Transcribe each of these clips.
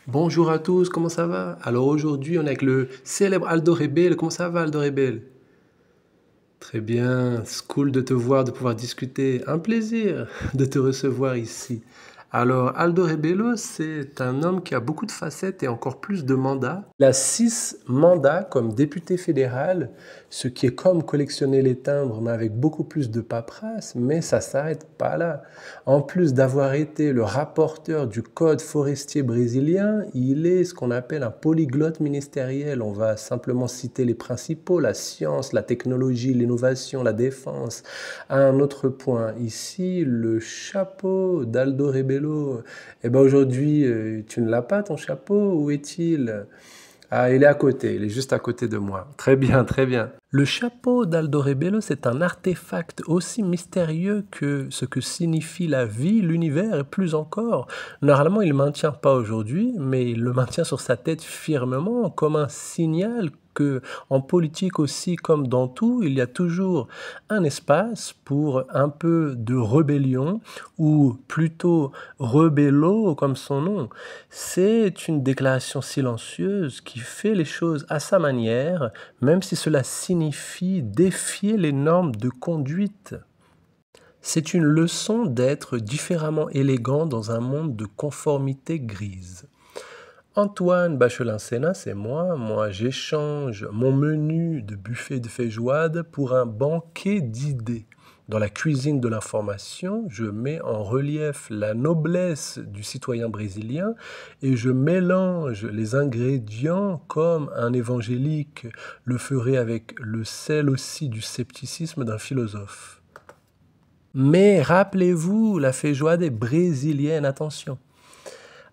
Bonjour à tous, comment ça va? Alors aujourd'hui, on est avec le célèbre Aldo Rebel. Comment ça va, Aldo Rebel? Très bien, c'est cool de te voir, de pouvoir discuter. Un plaisir de te recevoir ici. Alors, Aldo Rebelo, c'est un homme qui a beaucoup de facettes et encore plus de mandats. Il a 6 mandats comme député fédéral, ce qui est comme collectionner les timbres, mais avec beaucoup plus de paperasse, mais ça s'arrête pas là. En plus d'avoir été le rapporteur du Code forestier brésilien, il est ce qu'on appelle un polyglotte ministériel. On va simplement citer les principaux, la science, la technologie, l'innovation, la défense. Un autre point, ici, le chapeau d'Aldo Rebelo. Eh ben aujourd'hui, tu ne l'as pas, ton chapeau? Où est-il? Ah, il est à côté, il est juste à côté de moi. Très bien, très bien. Le chapeau d'Aldo Rebelo, c'est un artefact aussi mystérieux que ce que signifie la vie, l'univers et plus encore. Normalement, il ne le maintient pas aujourd'hui, mais il le maintient sur sa tête firmement comme un signal que, en politique aussi comme dans tout, il y a toujours un espace pour un peu de rébellion ou plutôt rebello comme son nom. C'est une déclaration silencieuse qui fait les choses à sa manière, même si cela signifie défier les normes de conduite. C'est une leçon d'être différemment élégant dans un monde de conformité grise. Antoine Bachelin-Sénat, c'est moi. Moi, j'échange mon menu de buffet de feijoada pour un banquet d'idées. Dans la cuisine de l'information, je mets en relief la noblesse du citoyen brésilien et je mélange les ingrédients comme un évangélique le ferait avec le sel aussi du scepticisme d'un philosophe. Mais rappelez-vous, la feijoada est brésilienne, attention.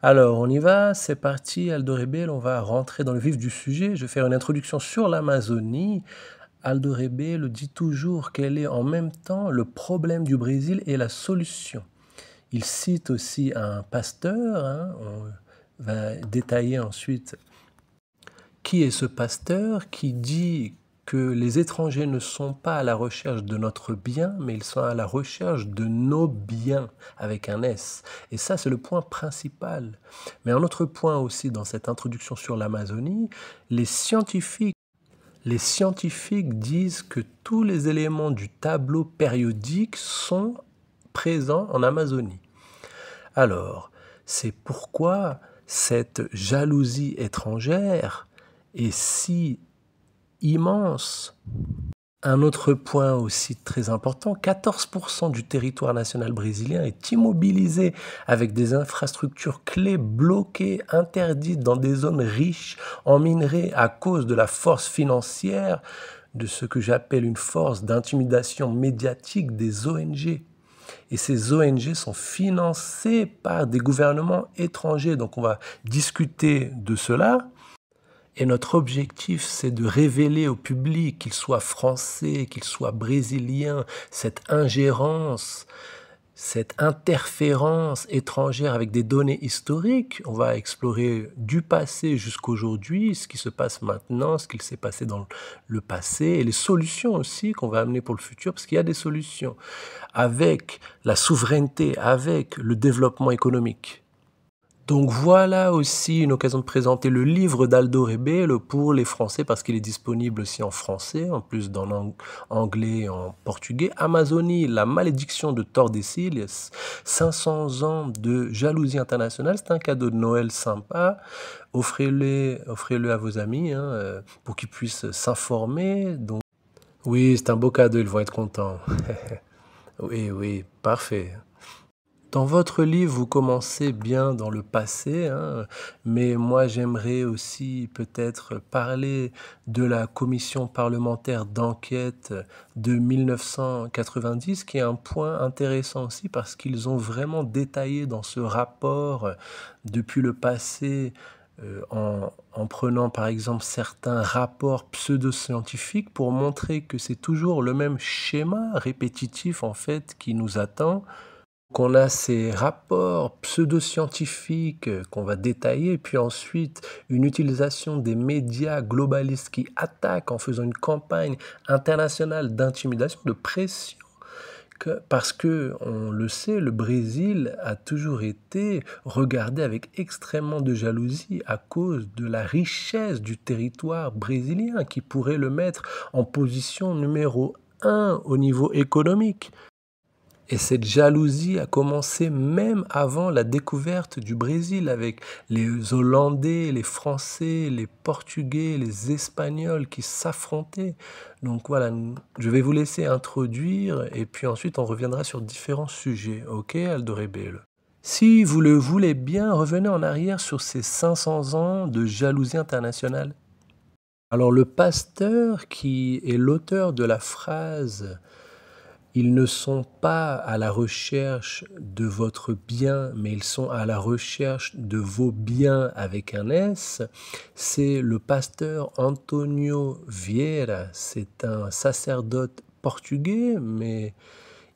Alors, on y va, c'est parti, Aldo Rebelo, on va rentrer dans le vif du sujet. Je vais faire une introduction sur l'Amazonie. Aldo Rebelo dit toujours qu'elle est en même temps le problème du Brésil et la solution. Il cite aussi un pasteur, hein, on va détailler ensuite qui est ce pasteur qui dit que les étrangers ne sont pas à la recherche de notre bien, mais ils sont à la recherche de nos biens, avec un S. Et ça, c'est le point principal. Mais un autre point aussi dans cette introduction sur l'Amazonie, les scientifiques disent que tous les éléments du tableau périodique sont présents en Amazonie. Alors, c'est pourquoi cette jalousie étrangère est si immense. Un autre point aussi très important, 14% du territoire national brésilien est immobilisé avec des infrastructures clés bloquées, interdites dans des zones riches en minerais à cause de la force financière, de ce que j'appelle une force d'intimidation médiatique des ONG. Et ces ONG sont financées par des gouvernements étrangers. Donc on va discuter de cela. Et notre objectif, c'est de révéler au public, qu'il soit français, qu'il soit brésilien, cette ingérence, cette interférence étrangère avec des données historiques. On va explorer du passé jusqu'aujourd'hui, ce qui se passe maintenant, ce qu'il s'est passé dans le passé, et les solutions aussi qu'on va amener pour le futur, parce qu'il y a des solutions avec la souveraineté, avec le développement économique. Donc voilà aussi une occasion de présenter le livre d'Aldo Rebelo pour les Français parce qu'il est disponible aussi en français, en plus d'en anglais et en portugais. Amazonie, la malédiction de Tordesilhas, 500 ans de jalousie internationale, c'est un cadeau de Noël sympa. Offrez-le à vos amis hein, pour qu'ils puissent s'informer. Donc, oui, c'est un beau cadeau, ils vont être contents. Oui, oui, parfait. Dans votre livre, vous commencez bien dans le passé, hein, mais moi j'aimerais aussi peut-être parler de la commission parlementaire d'enquête de 1990, qui est un point intéressant aussi parce qu'ils ont vraiment détaillé dans ce rapport depuis le passé, en prenant par exemple certains rapports pseudo-scientifiques pour montrer que c'est toujours le même schéma répétitif en fait qui nous attend. Qu'on a ces rapports pseudo-scientifiques qu'on va détailler, puis ensuite une utilisation des médias globalistes qui attaquent en faisant une campagne internationale d'intimidation, de pression, Parce que, on le sait, le Brésil a toujours été regardé avec extrêmement de jalousie à cause de la richesse du territoire brésilien qui pourrait le mettre en position numéro un au niveau économique. Et cette jalousie a commencé même avant la découverte du Brésil avec les Hollandais, les Français, les Portugais, les Espagnols qui s'affrontaient. Donc voilà, je vais vous laisser introduire et puis ensuite on reviendra sur différents sujets. Ok, Aldo Rebelo? Si vous le voulez bien, revenez en arrière sur ces 500 ans de jalousie internationale. Alors le pasteur qui est l'auteur de la phrase ils ne sont pas à la recherche de votre bien, mais ils sont à la recherche de vos biens avec un S. C'est le pasteur Antonio Vieira. C'est un sacerdote portugais, mais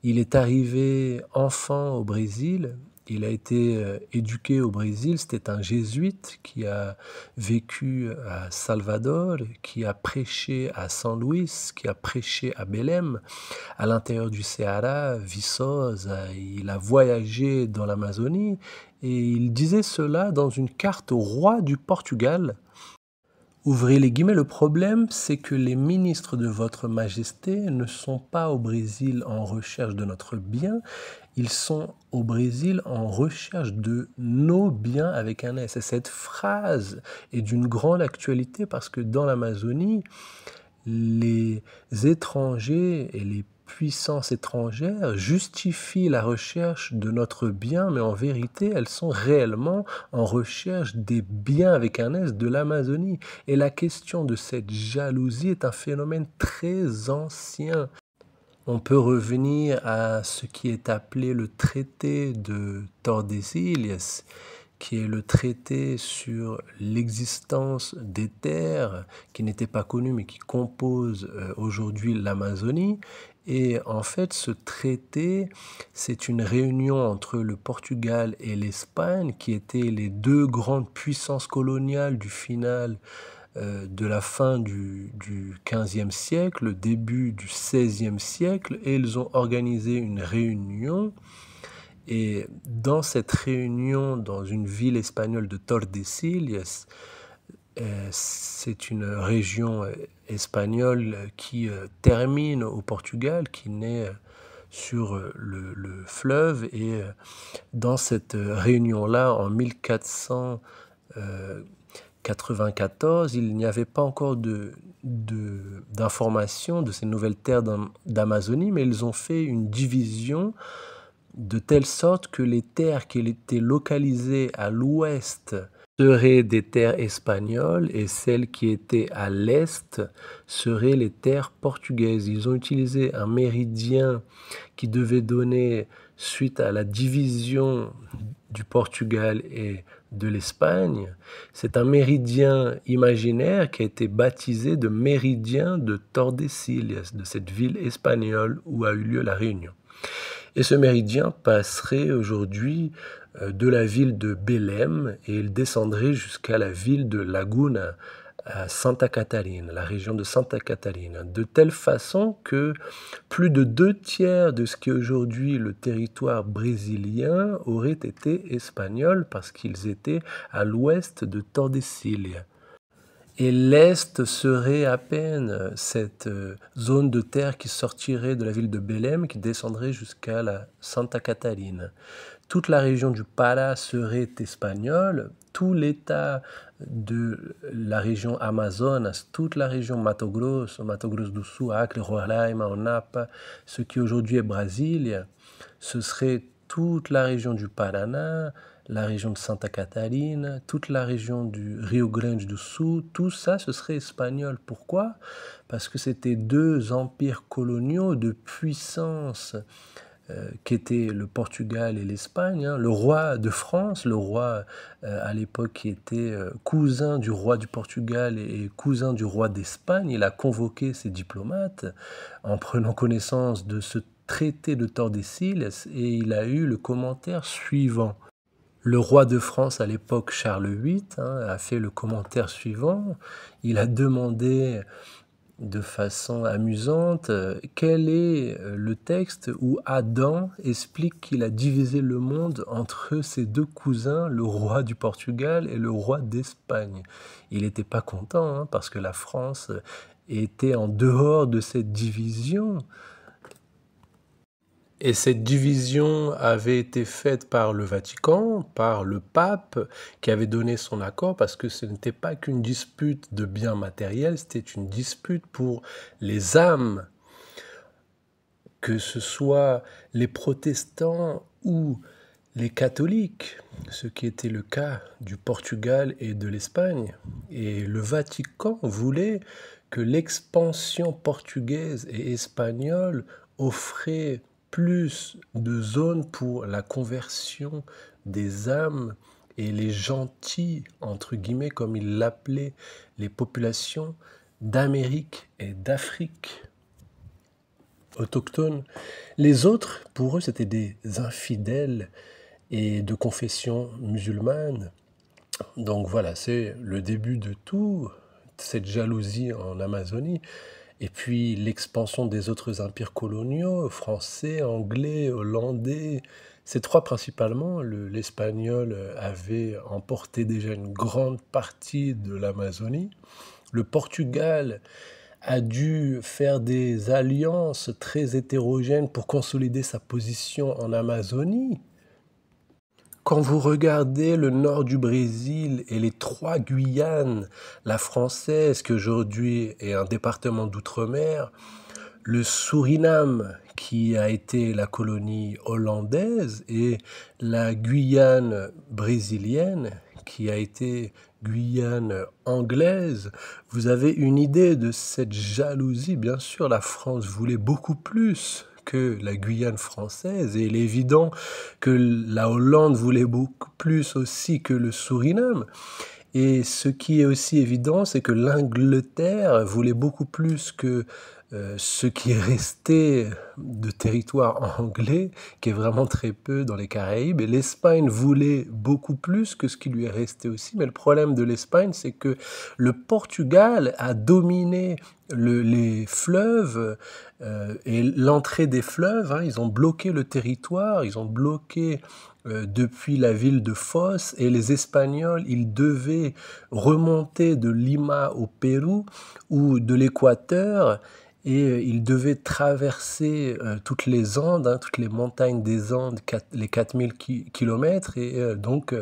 il est arrivé enfant au Brésil. Il a été éduqué au Brésil. C'était un jésuite qui a vécu à Salvador, qui a prêché à San Luis, qui a prêché à Belém, à l'intérieur du Ceará, Viçosa. Il a voyagé dans l'Amazonie et il disait cela dans une carte au roi du Portugal. Ouvrez les guillemets, le problème, c'est que les ministres de votre majesté ne sont pas au Brésil en recherche de notre bien, ils sont au Brésil en recherche de nos biens avec un S. Et cette phrase est d'une grande actualité parce que dans l'Amazonie, les étrangers et les puissances étrangères justifient la recherche de notre bien, mais en vérité, elles sont réellement en recherche des biens avec un S de l'Amazonie. Et la question de cette jalousie est un phénomène très ancien. On peut revenir à ce qui est appelé le traité de Tordesillas, qui est le traité sur l'existence des terres qui n'étaient pas connues mais qui composent aujourd'hui l'Amazonie. Et en fait, ce traité, c'est une réunion entre le Portugal et l'Espagne, qui étaient les deux grandes puissances coloniales du final de la fin du XVe siècle, le début du XVIe siècle, et ils ont organisé une réunion. Et dans cette réunion, dans une ville espagnole de Tordesillas, c'est une région espagnole qui termine au Portugal, qui naît sur le fleuve. Et dans cette réunion-là, en 1494, il n'y avait pas encore d'informations de ces nouvelles terres d'Amazonie, mais ils ont fait une division de telle sorte que les terres qui étaient localisées à l'ouest seraient des terres espagnoles et celles qui étaient à l'est seraient les terres portugaises. Ils ont utilisé un méridien qui devait donner, suite à la division du Portugal et de l'Espagne, c'est un méridien imaginaire qui a été baptisé de méridien de Tordesillas, de cette ville espagnole où a eu lieu la réunion. Et ce méridien passerait aujourd'hui de la ville de Belém et il descendrait jusqu'à la ville de Laguna, à Santa Catarina, la région de Santa Catarina, de telle façon que plus de 2/3 de ce qui est aujourd'hui le territoire brésilien aurait été espagnol parce qu'ils étaient à l'ouest de Tordesillas. Et l'Est serait à peine cette zone de terre qui sortirait de la ville de Belém, qui descendrait jusqu'à la Santa Catarina. Toute la région du Pará serait espagnole, tout l'état de la région Amazonas, toute la région Mato Grosso do Sul, Acre, Roraima, Napa, ce qui aujourd'hui est Brasilia, ce serait toute la région du Paraná, la région de Santa Catarina, toute la région du Rio Grande do Sul, tout ça, ce serait espagnol. Pourquoi? Parce que c'était deux empires coloniaux de puissance qui étaient le Portugal et l'Espagne. Le roi de France, le roi à l'époque qui était cousin du roi du Portugal et cousin du roi d'Espagne, il a convoqué ses diplomates en prenant connaissance de ce traité de Tordesillas et il a eu le commentaire suivant. Le roi de France à l'époque, Charles VIII, a fait le commentaire suivant. Il a demandé de façon amusante, quel est, le texte où Adam explique qu'il a divisé le monde entre ses 2 cousins, le roi du Portugal et le roi d'Espagne? Il était pas content, hein, parce que la France, était en dehors de cette division. Et cette division avait été faite par le Vatican, par le pape, qui avait donné son accord, parce que ce n'était pas qu'une dispute de biens matériels, c'était une dispute pour les âmes, que ce soit les protestants ou les catholiques, ce qui était le cas du Portugal et de l'Espagne. Et le Vatican voulait que l'expansion portugaise et espagnole offrait plus de zones pour la conversion des âmes et les gentils, entre guillemets, comme il l'appelait, les populations d'Amérique et d'Afrique autochtones. Les autres, pour eux, c'était des infidèles et de confession musulmane. Donc voilà, c'est le début de tout, cette jalousie en Amazonie. Et puis l'expansion des autres empires coloniaux, français, anglais, hollandais. Ces trois principalement, l'espagnol avait emporté déjà une grande partie de l'Amazonie. Le Portugal a dû faire des alliances très hétérogènes pour consolider sa position en Amazonie. Quand vous regardez le nord du Brésil et les trois Guyanes, la française qui aujourd'hui est un département d'outre-mer, le Suriname qui a été la colonie hollandaise et la Guyane brésilienne qui a été Guyane anglaise, vous avez une idée de cette jalousie. Bien sûr, la France voulait beaucoup plus que la Guyane française et il est évident que la Hollande voulait beaucoup plus aussi que le Suriname. Et ce qui est aussi évident, c'est que l'Angleterre voulait beaucoup plus que ce qui est resté de territoire anglais, qui est vraiment très peu dans les Caraïbes. Et l'Espagne voulait beaucoup plus que ce qui lui est resté aussi. Mais le problème de l'Espagne, c'est que le Portugal a dominé les fleuves et l'entrée des fleuves. Hein, ils ont bloqué le territoire, ils ont bloqué depuis la ville de Foz, et les Espagnols, ils devaient remonter de Lima au Pérou ou de l'Équateur, et ils devaient traverser toutes les Andes, hein, toutes les montagnes des Andes, les 4000 kilomètres, et donc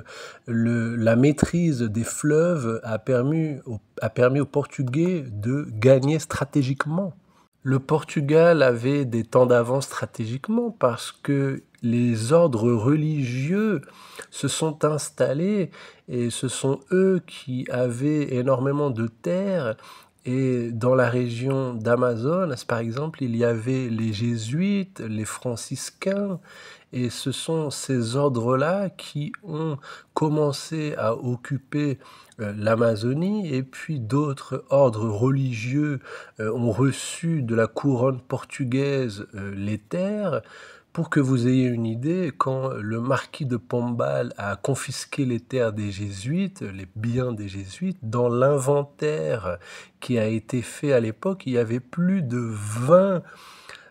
la maîtrise des fleuves a permis aux Portugais de gagner stratégiquement. Le Portugal avait des temps d'avance stratégiquement parce que les ordres religieux se sont installés et ce sont eux qui avaient énormément de terres. Et dans la région d'Amazonas, par exemple, il y avait les jésuites, les franciscains, et ce sont ces ordres-là qui ont commencé à occuper l'Amazonie, et puis d'autres ordres religieux ont reçu de la couronne portugaise les terres. Pour que vous ayez une idée, quand le marquis de Pombal a confisqué les terres des jésuites, les biens des jésuites, dans l'inventaire qui a été fait à l'époque, il y avait plus de 20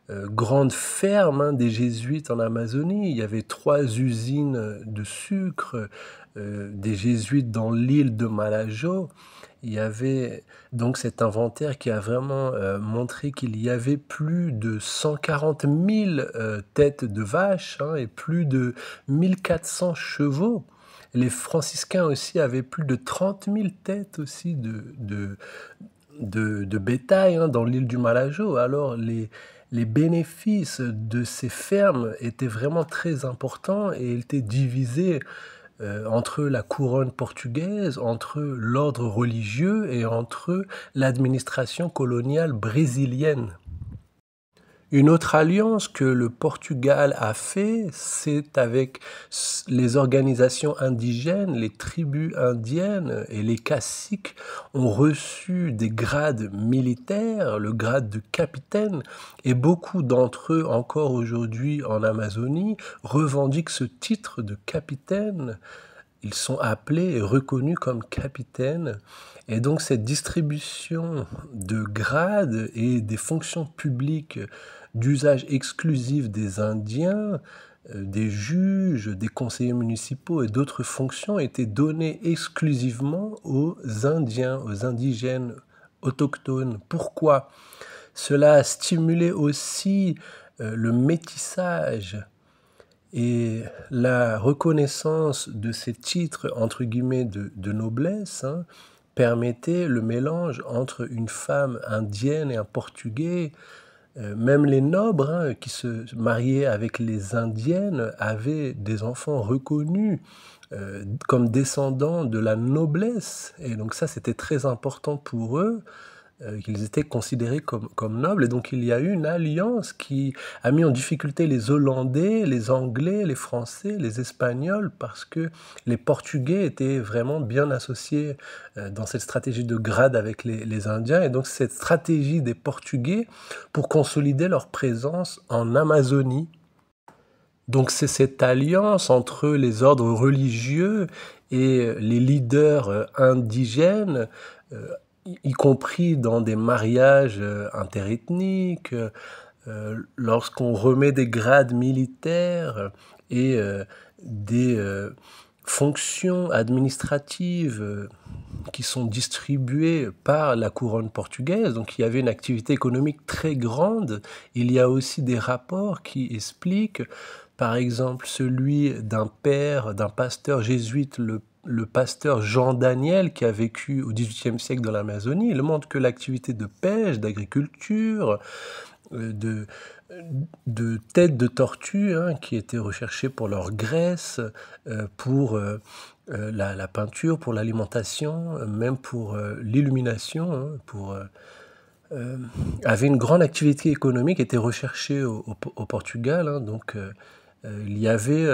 grandes fermes, hein, des jésuites en Amazonie. Il y avait 3 usines de sucre des jésuites dans l'île de Malajo. Il y avait donc cet inventaire qui a vraiment montré qu'il y avait plus de 140 000 têtes de vaches, hein, et plus de 1400 chevaux. Les franciscains aussi avaient plus de 30 000 têtes aussi de bétail, hein, dans l'île du Malajo. Alors les bénéfices de ces fermes étaient vraiment très importants et ils étaient divisés entre la couronne portugaise, entre l'ordre religieux et entre l'administration coloniale brésilienne. Une autre alliance que le Portugal a fait, c'est avec les organisations indigènes, les tribus indiennes, et les caciques ont reçu des grades militaires, le grade de capitaine, et beaucoup d'entre eux, encore aujourd'hui en Amazonie, revendiquent ce titre de capitaine ils sont appelés et reconnus comme capitaines. Et donc cette distribution de grades et des fonctions publiques d'usage exclusif des Indiens, des juges, des conseillers municipaux et d'autres fonctions étaient données exclusivement aux Indiens, aux indigènes autochtones. Pourquoi? Cela a stimulé aussi le métissage et la reconnaissance de ces titres, entre guillemets, de noblesse, hein, permettait le mélange entre une femme indienne et un Portugais. Même les nobles, hein, qui se mariaient avec les indiennes avaient des enfants reconnus comme descendants de la noblesse. Et donc ça, c'était très important pour eux qu'ils étaient considérés comme nobles. Et donc il y a eu une alliance qui a mis en difficulté les Hollandais, les Anglais, les Français, les Espagnols, parce que les Portugais étaient vraiment bien associés dans cette stratégie de grade avec les Indiens. Et donc cette stratégie des Portugais pour consolider leur présence en Amazonie. Donc c'est cette alliance entre les ordres religieux et les leaders indigènes, euh, y compris dans des mariages interethniques, lorsqu'on remet des grades militaires et des fonctions administratives qui sont distribuées par la couronne portugaise. Donc il y avait une activité économique très grande. Il y a aussi des rapports qui expliquent, par exemple, celui d'un père, d'un pasteur jésuite, le pasteur Jean Daniel, qui a vécu au XVIIIe siècle dans l'Amazonie. Il montre que l'activité de pêche, d'agriculture, de, de têtes de tortue, hein, qui étaient recherchées pour leur graisse, pour la peinture, pour l'alimentation, même pour l'illumination, hein, avait une grande activité économique, était recherchée au Portugal, hein, donc il y avait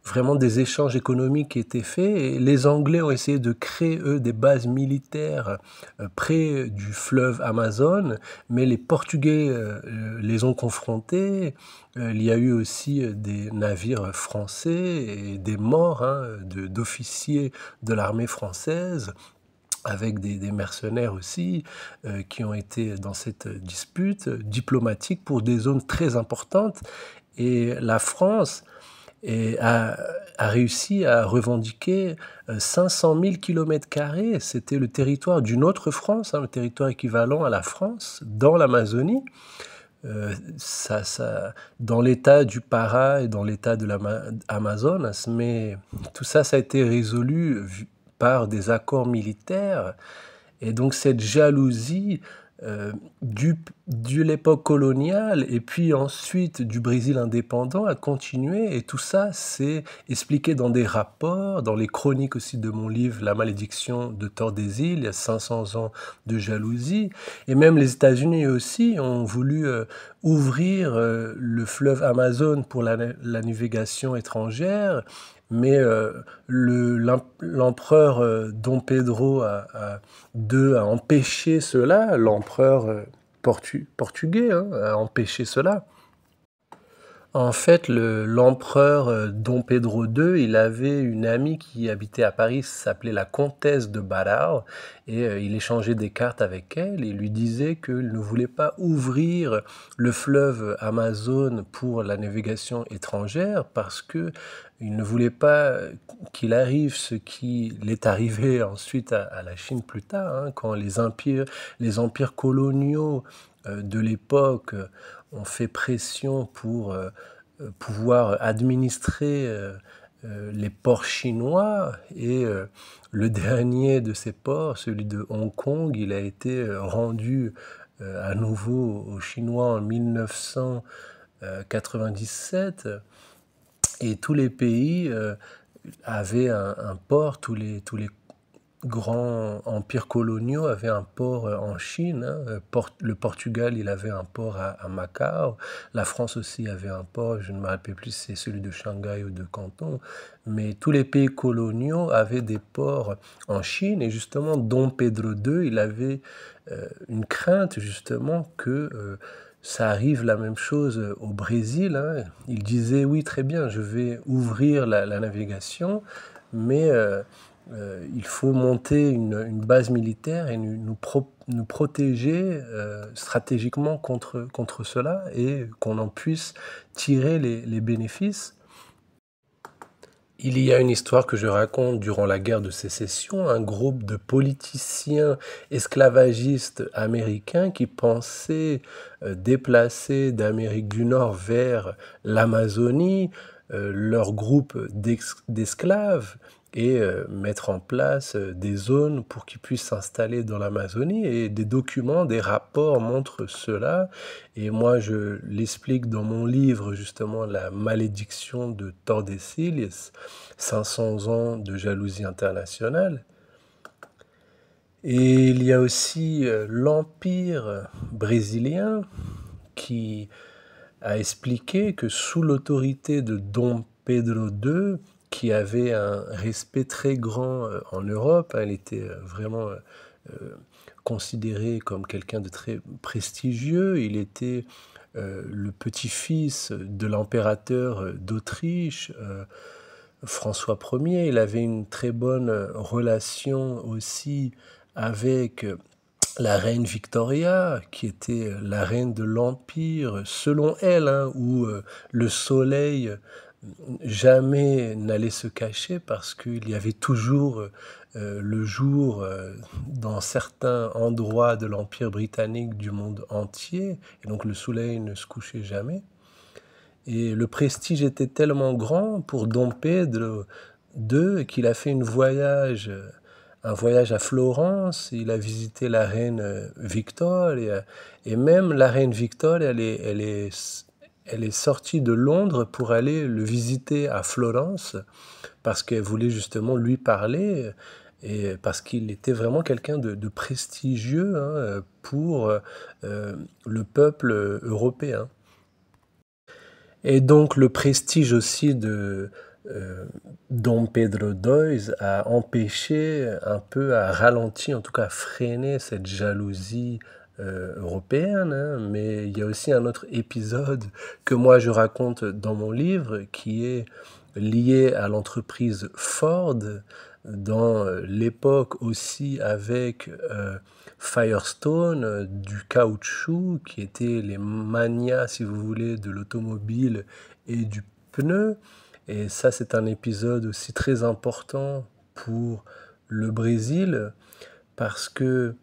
vraiment des échanges économiques qui étaient faits et les Anglais ont essayé de créer, eux, des bases militaires près du fleuve Amazon, mais les Portugais les ont confrontés. Il y a eu aussi des navires français et des morts, hein, d'officiers de l'armée française, avec des mercenaires aussi, qui ont été dans cette dispute diplomatique pour des zones très importantes. Et la France a réussi à revendiquer 500 000 km². C'était le territoire d'une autre France, hein, le territoire équivalent à la France, dans l'Amazonie. Dans l'état du Pará et dans l'état de l'Amazonas, mais tout ça, ça a été résolu par des accords militaires. Et donc cette jalousie de l'époque coloniale et puis ensuite du Brésil indépendant a continué et tout ça c'est expliqué dans des rapports, dans les chroniques aussi de mon livre La malédiction de Tordesillas, il y a 500 ans de jalousie. Et même les États-Unis aussi ont voulu ouvrir le fleuve Amazon pour la navigation étrangère. Mais l'empereur Dom Pedro II a empêché cela, l'empereur portugais, hein, a empêché cela. En fait, l'empereur Dom Pedro II, il avait une amie qui habitait à Paris, s'appelait la comtesse de Barão, et il échangeait des cartes avec elle, et lui disait qu'il ne voulait pas ouvrir le fleuve Amazon pour la navigation étrangère, parce que il ne voulait pas qu'il arrive ce qui l'est arrivé ensuite à la Chine plus tard, hein, quand les empires coloniaux de l'époque ont fait pression pour pouvoir administrer les ports chinois et le dernier de ces ports, celui de Hong Kong, il a été rendu à nouveau aux Chinois en 1997 et tous les pays avaient un port, tous les grands empires coloniaux avaient un port en Chine, hein. Le Portugal, il avait un port à Macao. La France aussi avait un port, je ne me rappelle plus si c'est celui de Shanghai ou de Canton. Mais tous les pays coloniaux avaient des ports en Chine. Et justement, Dom Pedro II, il avait une crainte justement que ça arrive la même chose au Brésil, hein. Il disait, oui, très bien, je vais ouvrir la navigation, mais il faut monter une base militaire et nous protéger stratégiquement contre cela et qu'on en puisse tirer les bénéfices. Il y a une histoire que je raconte durant la guerre de Sécession, un groupe de politiciens esclavagistes américains qui pensaient déplacer d'Amérique du Nord vers l'Amazonie leur groupe d'esclaves et mettre en place des zones pour qu'ils puissent s'installer dans l'Amazonie. Et des documents, des rapports montrent cela. Et moi, je l'explique dans mon livre, justement, La malédiction de Tordesillas, 500 ans de jalousie internationale. Et il y a aussi l'Empire brésilien qui a expliqué que sous l'autorité de Dom Pedro II, qui avait un respect très grand en Europe, il était vraiment considéré comme quelqu'un de très prestigieux. Il était le petit-fils de l'impérateur d'Autriche, François Ier. Il avait une très bonne relation aussi avec la reine Victoria, qui était la reine de l'Empire, selon elle, hein, où le soleil jamais n'allait se cacher parce qu'il y avait toujours le jour dans certains endroits de l'Empire britannique du monde entier, et donc le soleil ne se couchait jamais. Et le prestige était tellement grand pour Dom Pedro II qu'il a fait un voyage à Florence. Il a visité la reine Victoire et même la reine Victoire, elle est sortie de Londres pour aller le visiter à Florence parce qu'elle voulait justement lui parler et parce qu'il était vraiment quelqu'un de prestigieux hein, pour le peuple européen. Et donc le prestige aussi de Dom Pedro II a empêché un peu, a ralenti, en tout cas freiné cette jalousie européenne, hein. Mais il y a aussi un autre épisode que moi je raconte dans mon livre qui est lié à l'entreprise Ford dans l'époque aussi avec Firestone, du caoutchouc, qui étaient les manias, si vous voulez, de l'automobile et du pneu. Et ça, c'est un épisode aussi très important pour le Brésil, parce que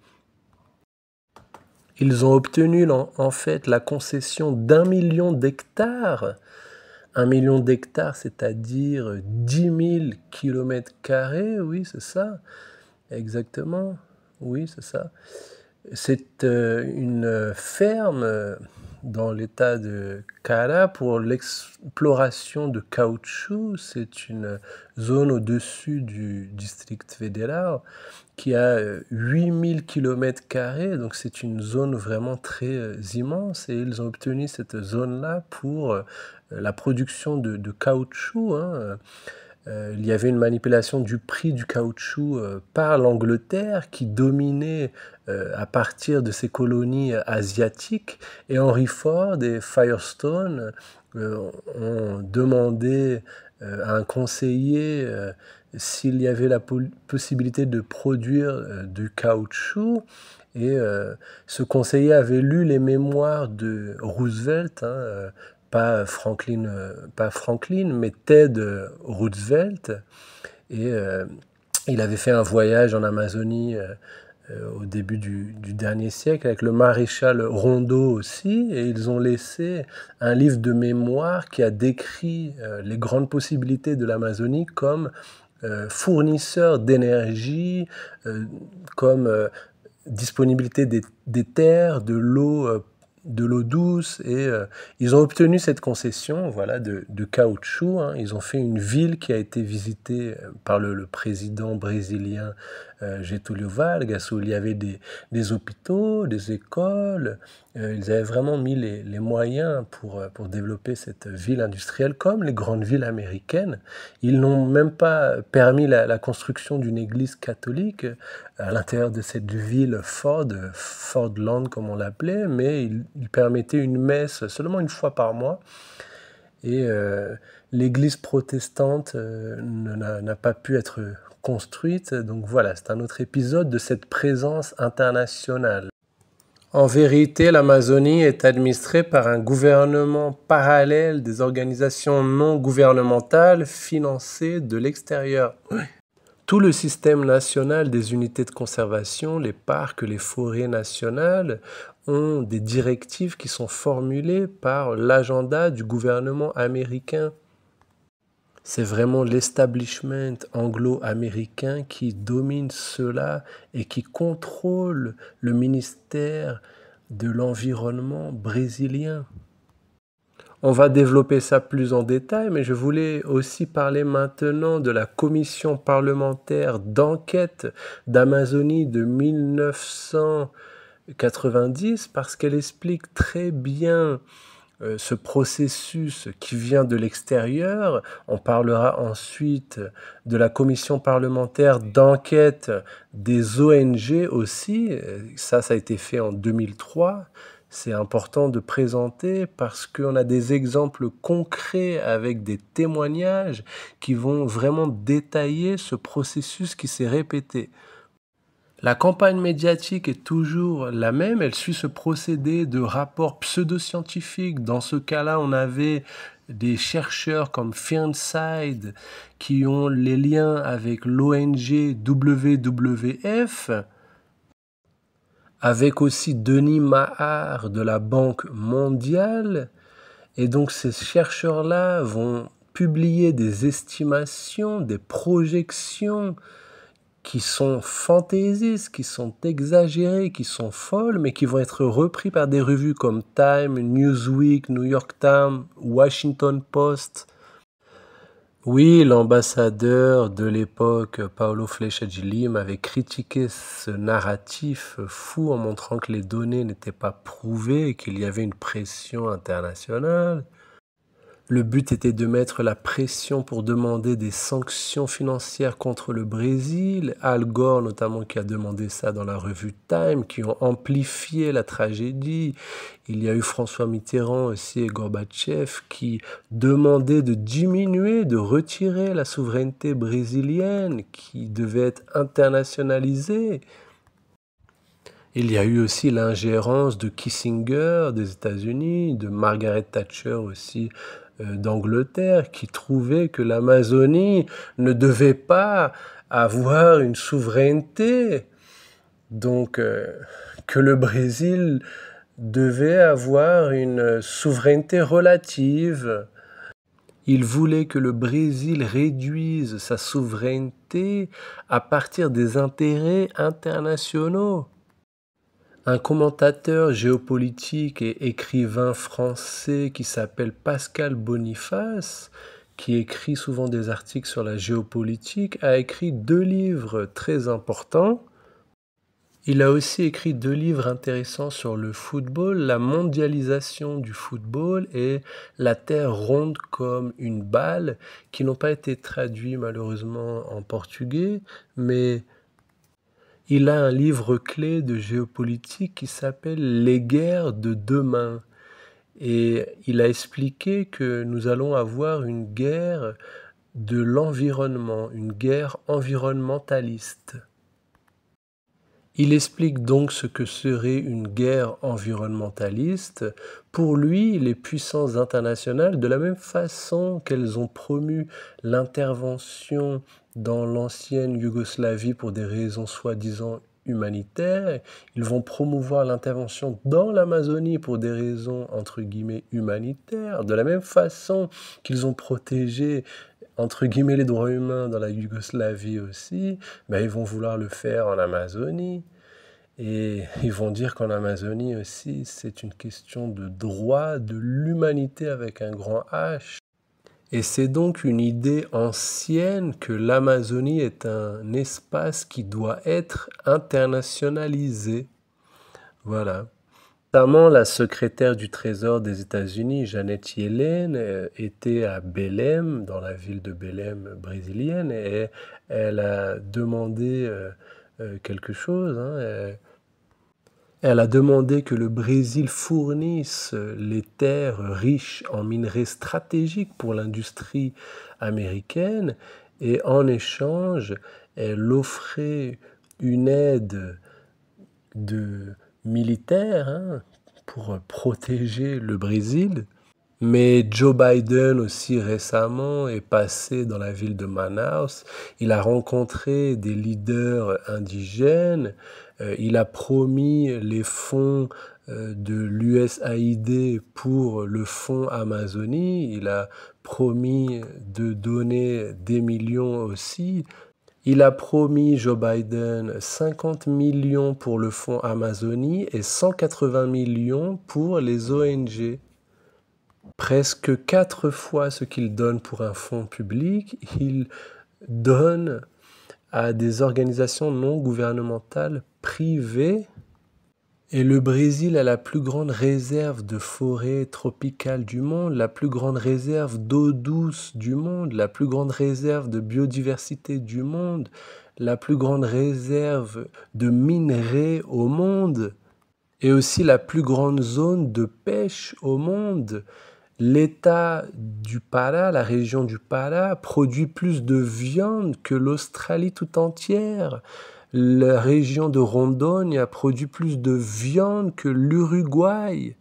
ils ont obtenu en fait la concession d'1 million d'hectares. 1 million d'hectares, c'est-à-dire 10 000 km², oui, c'est ça, exactement, oui, c'est ça. C'est une ferme dans l'état de Cara pour l'exploration de caoutchouc. C'est une zone au-dessus du district fédéral qui a 8000 km². Donc c'est une zone vraiment très immense et ils ont obtenu cette zone-là pour la production de caoutchouc, hein. Il y avait une manipulation du prix du caoutchouc par l'Angleterre qui dominait à partir de ces colonies asiatiques. Et Henry Ford et Firestone ont demandé à un conseiller s'il y avait la possibilité de produire du caoutchouc. Et ce conseiller avait lu les mémoires de Roosevelt, hein, pas Franklin, mais Ted Roosevelt. Et il avait fait un voyage en Amazonie au début du dernier siècle avec le maréchal Rondeau aussi. Et ils ont laissé un livre de mémoire qui a décrit les grandes possibilités de l'Amazonie comme fournisseur d'énergie, comme disponibilité des terres, de l'eau douce, et ils ont obtenu cette concession, voilà, de caoutchouc, hein. Ils ont fait une ville qui a été visitée par le président brésilien Getúlio Vargas, où il y avait des hôpitaux, des écoles. Ils avaient vraiment mis les moyens pour développer cette ville industrielle comme les grandes villes américaines. Ils n'ont même pas permis la construction d'une église catholique à l'intérieur de cette ville Fordland comme on l'appelait, mais ils permettaient une messe seulement une fois par mois. et l'église protestante n'a pas pu être construite. Donc voilà, c'est un autre épisode de cette présence internationale. En vérité, l'Amazonie est administrée par un gouvernement parallèle des organisations non gouvernementales financées de l'extérieur. Tout le système national des unités de conservation, les parcs, les forêts nationales, ont des directives qui sont formulées par l'agenda du gouvernement américain. C'est vraiment l'establishment anglo-américain qui domine cela et qui contrôle le ministère de l'environnement brésilien. On va développer ça plus en détail, mais je voulais aussi parler maintenant de la commission parlementaire d'enquête d'Amazonie de 1990 parce qu'elle explique très bien ce processus qui vient de l'extérieur. On parlera ensuite de la commission parlementaire d'enquête des ONG aussi. Ça a été fait en 2003. C'est important de présenter parce qu'on a des exemples concrets avec des témoignages qui vont vraiment détailler ce processus qui s'est répété. La campagne médiatique est toujours la même, elle suit ce procédé de rapports pseudo-scientifiques. Dans ce cas-là, on avait des chercheurs comme Fearnside qui ont les liens avec l'ONG WWF, avec aussi Denis Mahar de la Banque mondiale. Et donc ces chercheurs-là vont publier des estimations, des projections qui sont fantaisistes, qui sont exagérées, qui sont folles, mais qui vont être repris par des revues comme Time, Newsweek, New York Times, Washington Post. Oui, l'ambassadeur de l'époque, Paulo Flecha de Lima, avait critiqué ce narratif fou en montrant que les données n'étaient pas prouvées et qu'il y avait une pression internationale. Le but était de mettre la pression pour demander des sanctions financières contre le Brésil. Al Gore notamment qui a demandé ça dans la revue Time, qui ont amplifié la tragédie. Il y a eu François Mitterrand aussi et Gorbatchev qui demandaient de diminuer, de retirer la souveraineté brésilienne qui devait être internationalisée. Il y a eu aussi l'ingérence de Kissinger des États-Unis, de Margaret Thatcher aussi d'Angleterre, qui trouvait que l'Amazonie ne devait pas avoir une souveraineté, donc que le Brésil devait avoir une souveraineté relative. Il voulait que le Brésil réduise sa souveraineté à partir des intérêts internationaux. Un commentateur géopolitique et écrivain français qui s'appelle Pascal Boniface, qui écrit souvent des articles sur la géopolitique, a écrit 2 livres très importants. Il a aussi écrit 2 livres intéressants sur le football, la mondialisation du football et la terre ronde comme une balle, qui n'ont pas été traduits malheureusement en portugais, mais il a un livre clé de géopolitique qui s'appelle Les guerres de demain. Et il a expliqué que nous allons avoir une guerre de l'environnement, une guerre environnementaliste. Il explique donc ce que serait une guerre environnementaliste. Pour lui, les puissances internationales, de la même façon qu'elles ont promu l'intervention dans l'ancienne Yougoslavie pour des raisons soi-disant humanitaires, ils vont promouvoir l'intervention dans l'Amazonie pour des raisons entre guillemets humanitaires, de la même façon qu'ils ont protégé entre guillemets les droits humains dans la Yougoslavie aussi, ben, ils vont vouloir le faire en Amazonie. Et ils vont dire qu'en Amazonie aussi, c'est une question de droit, de l'humanité avec un grand H. Et c'est donc une idée ancienne que l'Amazonie est un espace qui doit être internationalisé. Voilà. Notamment, la secrétaire du Trésor des États-Unis, Janet Yellen, était à Belém, dans la ville de Belém brésilienne, et elle a demandé quelque chose. Elle a demandé que le Brésil fournisse les terres riches en minerais stratégiques pour l'industrie américaine et en échange, elle offrait une aide de militaire, hein, pour protéger le Brésil. Mais Joe Biden aussi récemment est passé dans la ville de Manaus. Il a rencontré des leaders indigènes. Il a promis les fonds de l'USAID pour le fonds Amazonie. Il a promis de donner des millions aussi. Il a promis, Joe Biden, 50 millions pour le fonds Amazonie et 180 millions pour les ONG. Presque 4 fois ce qu'il donne pour un fonds public, il donne à des organisations non gouvernementales privées. Et le Brésil a la plus grande réserve de forêt tropicale du monde, la plus grande réserve d'eau douce du monde, la plus grande réserve de biodiversité du monde, la plus grande réserve de minerais au monde et aussi la plus grande zone de pêche au monde. L'État du Pará, la région du Pará, produit plus de viande que l'Australie tout entière. La région de Rondônia produit plus de viande que l'Uruguay.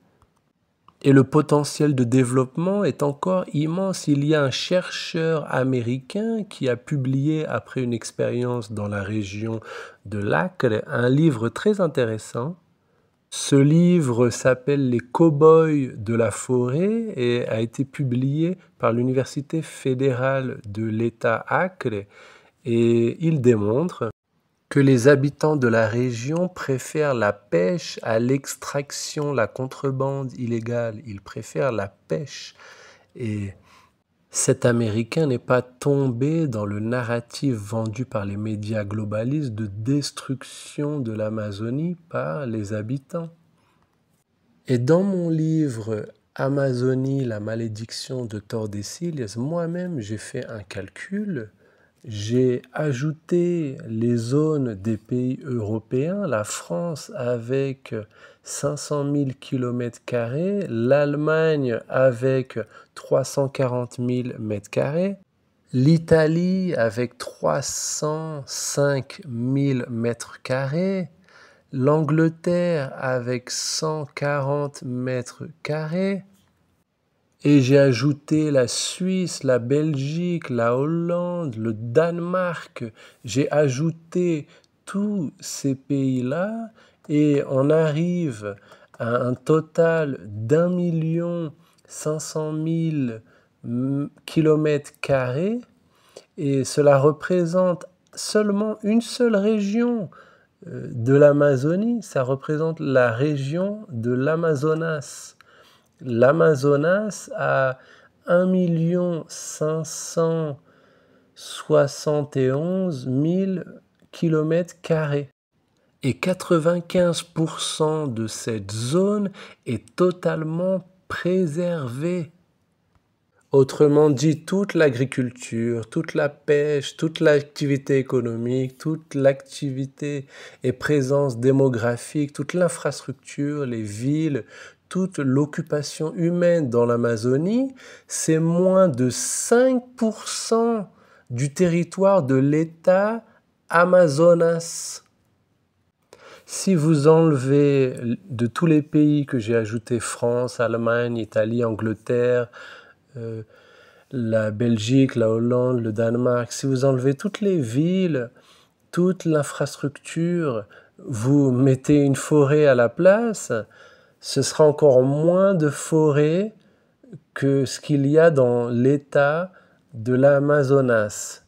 Et le potentiel de développement est encore immense. Il y a un chercheur américain qui a publié, après une expérience dans la région de l'Acre, un livre très intéressant. Ce livre s'appelle Les cow-boys de la forêt et a été publié par l'Université fédérale de l'État Acre et il démontre que les habitants de la région préfèrent la pêche à l'extraction, la contrebande illégale. Ils préfèrent la pêche et cet Américain n'est pas tombé dans le narratif vendu par les médias globalistes de destruction de l'Amazonie par les habitants. Et dans mon livre Amazonie, la malédiction de Tordesilhas, moi-même j'ai fait un calcul. J'ai ajouté les zones des pays européens, la France avec 500 000 km², l'Allemagne avec 340 000 m², l'Italie avec 305 000 m², l'Angleterre avec 140 m², et j'ai ajouté la Suisse, la Belgique, la Hollande, le Danemark. J'ai ajouté tous ces pays-là et on arrive à un total d'1 500 000 km². Et cela représente seulement une seule région de l'Amazonie. Ça représente la région de l'Amazonas. L'Amazonas a 1 571 000 km². Et 95% de cette zone est totalement préservée. Autrement dit, toute l'agriculture, toute la pêche, toute l'activité économique, toute l'activité et présence démographique, toute l'infrastructure, les villes, toute l'occupation humaine dans l'Amazonie, c'est moins de 5% du territoire de l'État Amazonas. Si vous enlevez de tous les pays que j'ai ajoutés, France, Allemagne, Italie, Angleterre, la Belgique, la Hollande, le Danemark, si vous enlevez toutes les villes, toute l'infrastructure, vous mettez une forêt à la place, ce sera encore moins de forêt que ce qu'il y a dans l'état de l'Amazonas.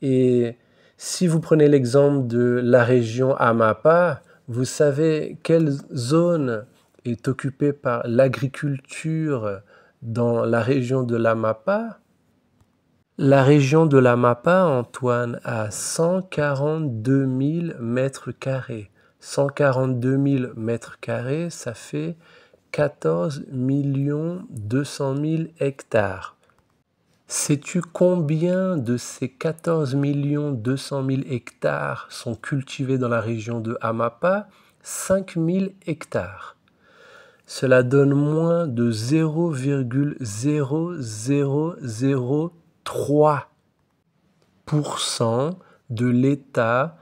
Et si vous prenez l'exemple de la région Amapá, vous savez quelle zone est occupée par l'agriculture dans la région de l'Amapá? La région de l'Amapá, Antoine, a 142 000 m². 142 000 m², ça fait 14 200 000 hectares. Sais-tu combien de ces 14 200 000 hectares sont cultivés dans la région de Amapá? 5000 hectares. Cela donne moins de 0,0003% de l'état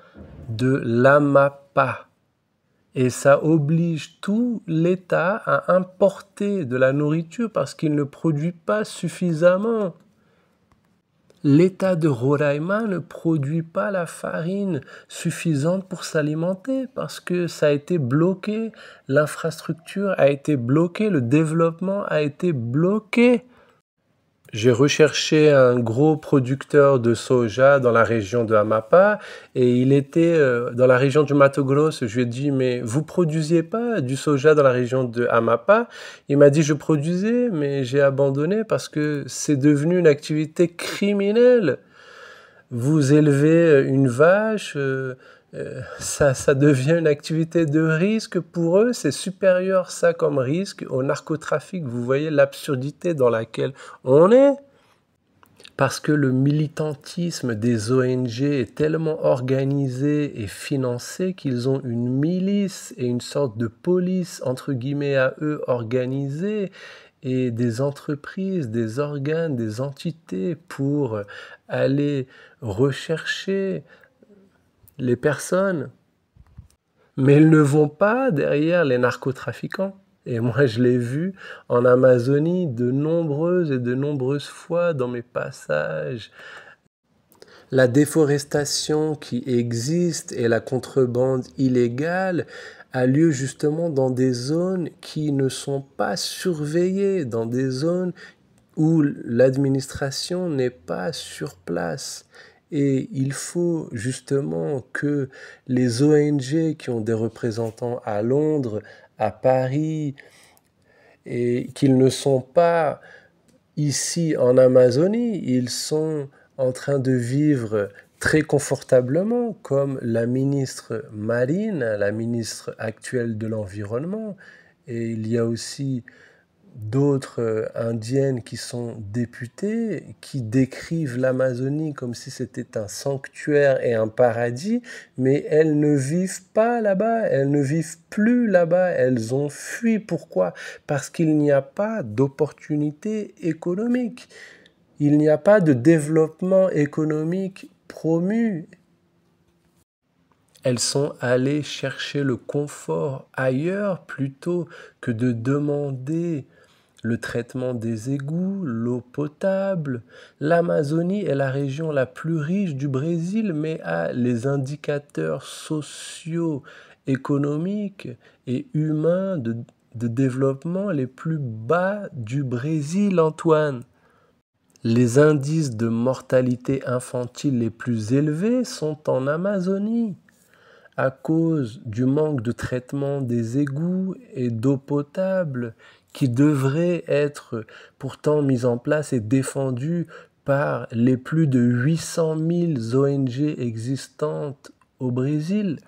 de l'Amapá. Et ça oblige tout l'État à importer de la nourriture parce qu'il ne produit pas suffisamment. L'État de Roraima ne produit pas la farine suffisante pour s'alimenter parce que ça a été bloqué, l'infrastructure a été bloquée, le développement a été bloqué. J'ai recherché un gros producteur de soja dans la région de Amapá et il était dans la région du Mato Grosso. Je lui ai dit, mais vous produisiez pas du soja dans la région de Amapá? Il m'a dit, je produisais, mais j'ai abandonné parce que c'est devenu une activité criminelle. Vous élevez une vache, ça devient une activité de risque pour eux, c'est supérieur ça comme risque au narcotrafic. Vous voyez l'absurdité dans laquelle on est? Parce que le militantisme des ONG est tellement organisé et financé qu'ils ont une milice et une sorte de police, entre guillemets, à eux organisée, et des entreprises, des organes, des entités pour aller rechercher les personnes. Mais ils ne vont pas derrière les narcotrafiquants. Et moi, je l'ai vu en Amazonie de nombreuses et de nombreuses fois dans mes passages. La déforestation qui existe et la contrebande illégale a lieu justement dans des zones qui ne sont pas surveillées, dans des zones où l'administration n'est pas sur place. Et il faut justement que les ONG qui ont des représentants à Londres, à Paris, et qu'ils ne sont pas ici en Amazonie, ils sont en train de vivre très confortablement, comme la ministre Marine, la ministre actuelle de l'Environnement. Et il y a aussi d'autres indiennes qui sont députées, qui décrivent l'Amazonie comme si c'était un sanctuaire et un paradis, mais elles ne vivent pas là-bas, elles ne vivent plus là-bas, elles ont fui. Pourquoi? Parce qu'il n'y a pas d'opportunité économique, il n'y a pas de développement économique promu. Elles sont allées chercher le confort ailleurs plutôt que de demander le traitement des égouts, l'eau potable. L'Amazonie est la région la plus riche du Brésil, mais a les indicateurs sociaux, économiques et humains de développement les plus bas du Brésil, Antoine. Les indices de mortalité infantile les plus élevés sont en Amazonie à cause du manque de traitement des égouts et d'eau potable qui devrait être pourtant mis en place et défendu par les plus de 800 000 ONG existantes au Brésil.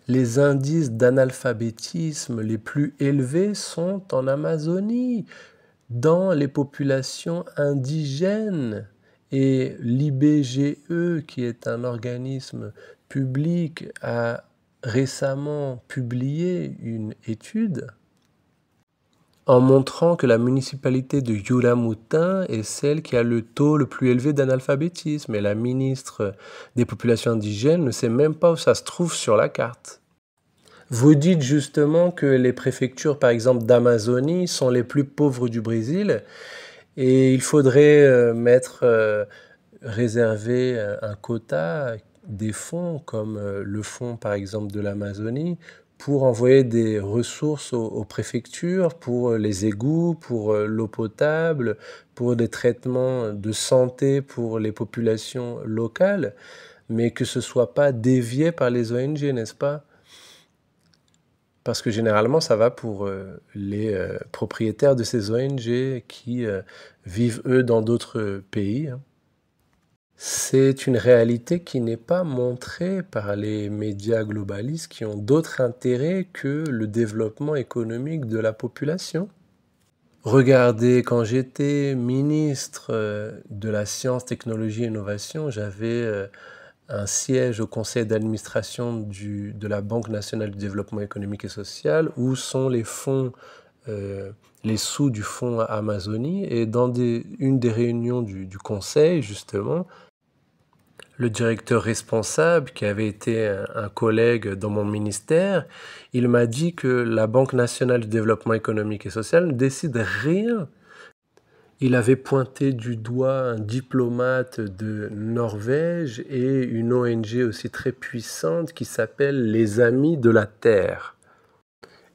Les indices d'analphabétisme les plus élevés sont en Amazonie, dans les populations indigènes. Et l'IBGE, qui est un organisme public, a récemment publié une étude en montrant que la municipalité de Yuramutin est celle qui a le taux le plus élevé d'analphabétisme. Et la ministre des populations indigènes ne sait même pas où ça se trouve sur la carte. Vous dites justement que les préfectures, par exemple, d'Amazonie sont les plus pauvres du Brésil et il faudrait réserver un quota des fonds, comme le fonds, par exemple, de l'Amazonie, pour envoyer des ressources aux préfectures, pour les égouts, pour l'eau potable, pour des traitements de santé pour les populations locales, mais que ce ne soit pas dévié par les ONG, n'est-ce pas? Parce que généralement, ça va pour les propriétaires de ces ONG qui vivent, eux, dans d'autres pays. C'est une réalité qui n'est pas montrée par les médias globalistes qui ont d'autres intérêts que le développement économique de la population. Regardez, quand j'étais ministre de la Science, Technologie et Innovation, j'avais un siège au conseil d'administration de la Banque nationale du développement économique et social, où sont les fonds, les sous du fonds Amazonie. Et dans une des réunions du conseil, justement, le directeur responsable, qui avait été un collègue dans mon ministère, il m'a dit que la Banque nationale du développement économique et social ne décide rien. Il avait pointé du doigt un diplomate de Norvège et une ONG aussi très puissante qui s'appelle les Amis de la Terre.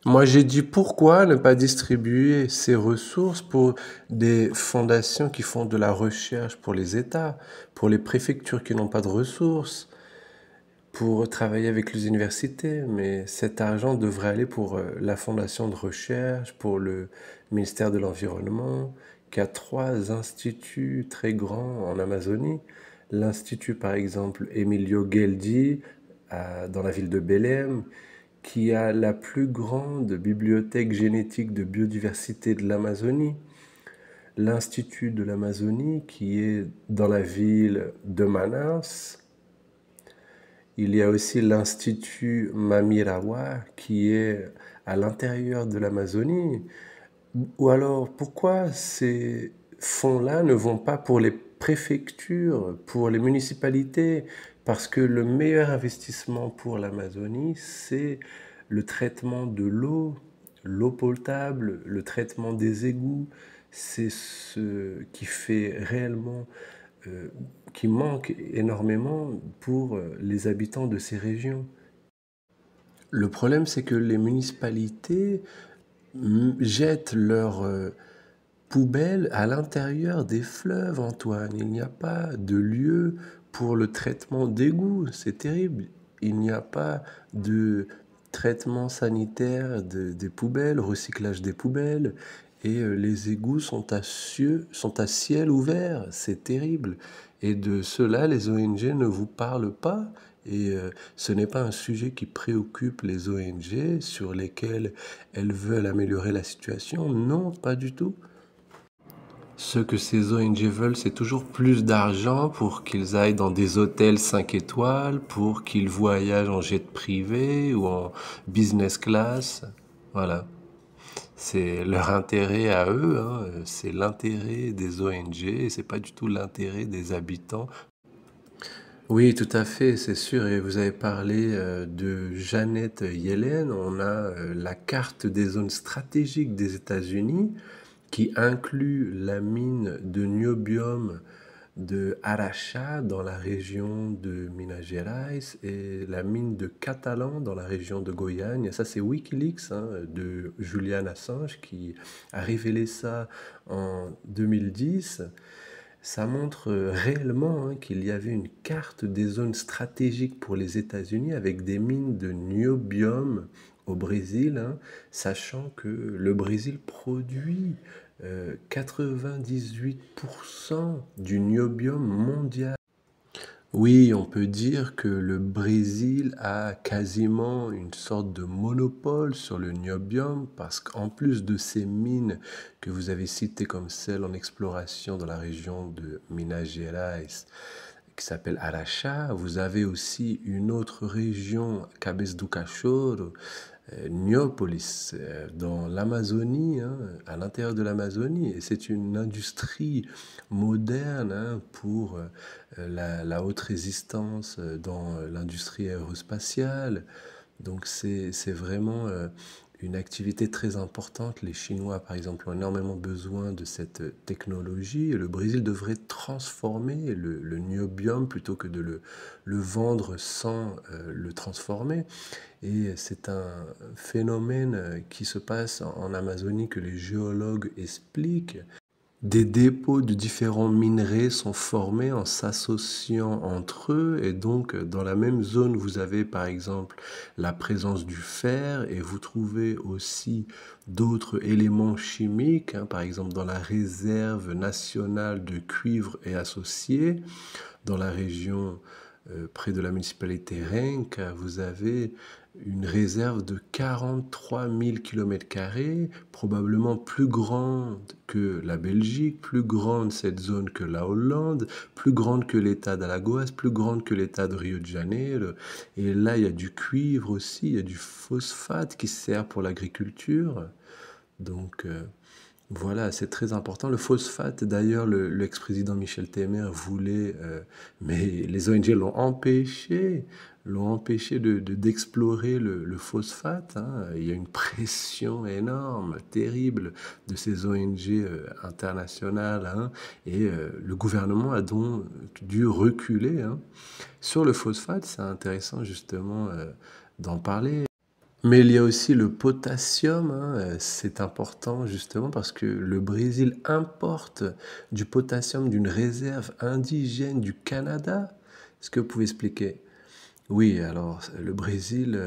Moi, j'ai dit pourquoi ne pas distribuer ces ressources pour des fondations qui font de la recherche pour les États, pour les préfectures qui n'ont pas de ressources, pour travailler avec les universités, mais cet argent devrait aller pour la fondation de recherche, pour le ministère de l'Environnement, qui a trois instituts très grands en Amazonie. L'institut, par exemple, Emilio Geldi, dans la ville de Belém, qui a la plus grande bibliothèque génétique de biodiversité de l'Amazonie. L'Institut de l'Amazonie, qui est dans la ville de Manaus. Il y a aussi l'Institut Mamirawa qui est à l'intérieur de l'Amazonie. Ou alors, pourquoi ces fonds-là ne vont pas pour les préfectures, pour les municipalités? Parce que le meilleur investissement pour l'Amazonie, c'est le traitement de l'eau potable, le traitement des égouts. C'est ce qui fait réellement euh, qui manque énormément pour les habitants de ces régions. Le problème, c'est que les municipalités jettent leurs poubelles à l'intérieur des fleuves, Antoine. Il n'y a pas de lieu pour le traitement d'égouts. C'est terrible. Il n'y a pas de traitement sanitaire des poubelles, recyclage des poubelles. Et les égouts sont à ciel ouvert. C'est terrible. Et de cela, les ONG ne vous parlent pas. Et ce n'est pas un sujet qui préoccupe les ONG sur lesquels elles veulent améliorer la situation. Non, pas du tout. Ce que ces ONG veulent, c'est toujours plus d'argent pour qu'ils aillent dans des hôtels 5 étoiles, pour qu'ils voyagent en jet privé ou en business class. Voilà. C'est leur intérêt à eux, hein. C'est l'intérêt des ONG et c'est pas du tout l'intérêt des habitants. Oui, tout à fait, c'est sûr. Et vous avez parlé de Janet Yellen. On a la carte des zones stratégiques des États-Unis qui inclut la mine de niobium de Araxá dans la région de Minas Gerais et la mine de Catalan dans la région de Goiânia. Ça, c'est Wikileaks, hein, de Julian Assange qui a révélé ça en 2010. Ça montre réellement hein, qu'il y avait une carte des zones stratégiques pour les États-Unis avec des mines de niobium au Brésil, hein, sachant que le Brésil produit 98% du niobium mondial. Oui, on peut dire que le Brésil a quasiment une sorte de monopole sur le niobium parce qu'en plus de ces mines que vous avez citées comme celles en exploration dans la région de Minas Gerais qui s'appelle Araxá, vous avez aussi une autre région, Cabeça do Cachorro, Niopolis, dans l'Amazonie, hein, à l'intérieur de l'Amazonie. Et c'est une industrie moderne hein, pour la haute résistance dans l'industrie aérospatiale. Donc c'est vraiment une activité très importante. Les Chinois, par exemple, ont énormément besoin de cette technologie. Et le Brésil devrait transformer le niobium plutôt que de le vendre sans le transformer. Et c'est un phénomène qui se passe en Amazonie que les géologues expliquent. Des dépôts de différents minerais sont formés en s'associant entre eux et donc dans la même zone vous avez par exemple la présence du fer et vous trouvez aussi d'autres éléments chimiques, hein, par exemple dans la réserve nationale de cuivre et associés dans la région près de la municipalité Rennes, vous avez une réserve de 43 000 km², probablement plus grande que la Belgique, plus grande cette zone que la Hollande, plus grande que l'État d'Alagoas, plus grande que l'État de Rio de Janeiro. Et là, il y a du cuivre aussi, il y a du phosphate qui sert pour l'agriculture. Donc, voilà, c'est très important. Le phosphate, d'ailleurs, l'ex-président Michel Temer voulait, mais les ONG l'ont empêché d'explorer le phosphate, hein. Il y a une pression énorme, terrible de ces ONG internationales, hein, et le gouvernement a donc dû reculer, hein. Sur le phosphate, c'est intéressant justement d'en parler. Mais il y a aussi le potassium, hein, c'est important justement parce que le Brésil importe du potassium d'une réserve indigène du Canada. Est-ce que vous pouvez expliquer? Oui, alors le Brésil,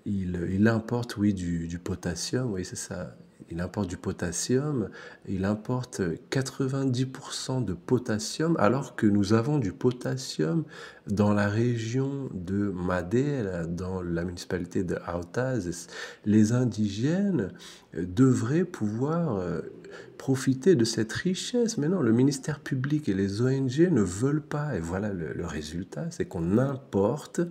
il importe, oui, du potassium, oui, c'est ça. Il importe du potassium, il importe 90% de potassium, alors que nous avons du potassium dans la région de Madeira, dans la municipalité de Autazes. Les indigènes devraient pouvoir profiter de cette richesse. Mais non, le ministère public et les ONG ne veulent pas. Et voilà le résultat, c'est qu'on importe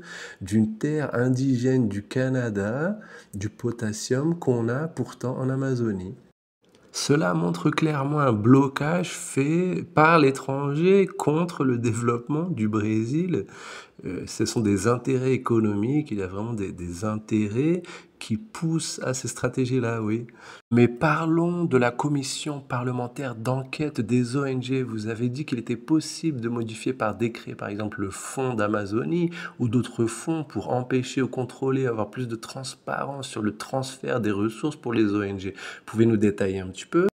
d'une terre indigène du Canada du potassium qu'on a pourtant en Amazonie. Cela montre clairement un blocage fait par l'étranger contre le développement du Brésil. Ce sont des intérêts économiques, il y a vraiment des intérêts qui poussent à ces stratégies-là, oui. Mais parlons de la commission parlementaire d'enquête des ONG. Vous avez dit qu'il était possible de modifier par décret, par exemple, le fonds d'Amazonie ou d'autres fonds pour empêcher ou contrôler, avoir plus de transparence sur le transfert des ressources pour les ONG. Pouvez-nous détailler un petit peu?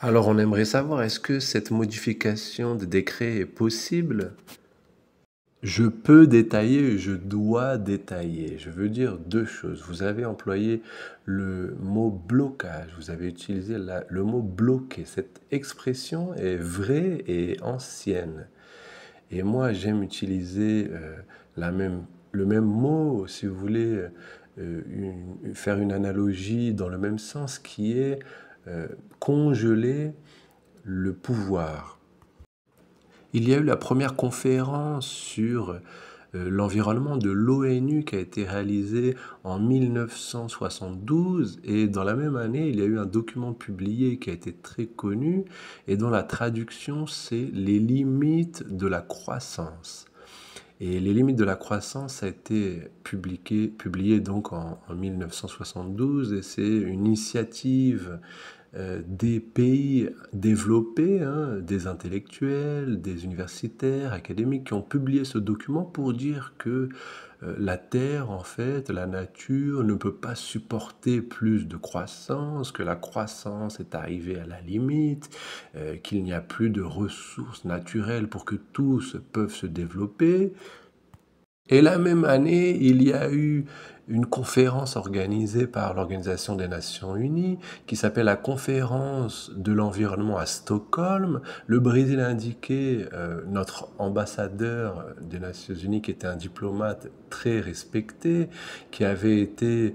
Alors, on aimerait savoir, est-ce que cette modification de décret est possible? Je peux détailler, je dois détailler. Je veux dire deux choses. Vous avez employé le mot blocage, vous avez utilisé le mot bloquer. Cette expression est vraie et ancienne. Et moi, j'aime utiliser le même mot, si vous voulez, faire une analogie dans le même sens, qui est congeler le pouvoir. Il y a eu la première conférence sur l'environnement de l'ONU qui a été réalisée en 1972 et dans la même année, il y a eu un document publié qui a été très connu et dont la traduction c'est les limites de la croissance. Et les limites de la croissance a été publié donc en 1972 et c'est une initiative des pays développés, hein, des intellectuels, des universitaires, académiques qui ont publié ce document pour dire que la Terre, en fait, la nature ne peut pas supporter plus de croissance, que la croissance est arrivée à la limite, qu'il n'y a plus de ressources naturelles pour que tous peuvent se développer. Et la même année, il y a eu une conférence organisée par l'Organisation des Nations Unies qui s'appelle la conférence de l'environnement à Stockholm. Le Brésil a indiqué notre ambassadeur des Nations Unies qui était un diplomate très respecté, qui avait été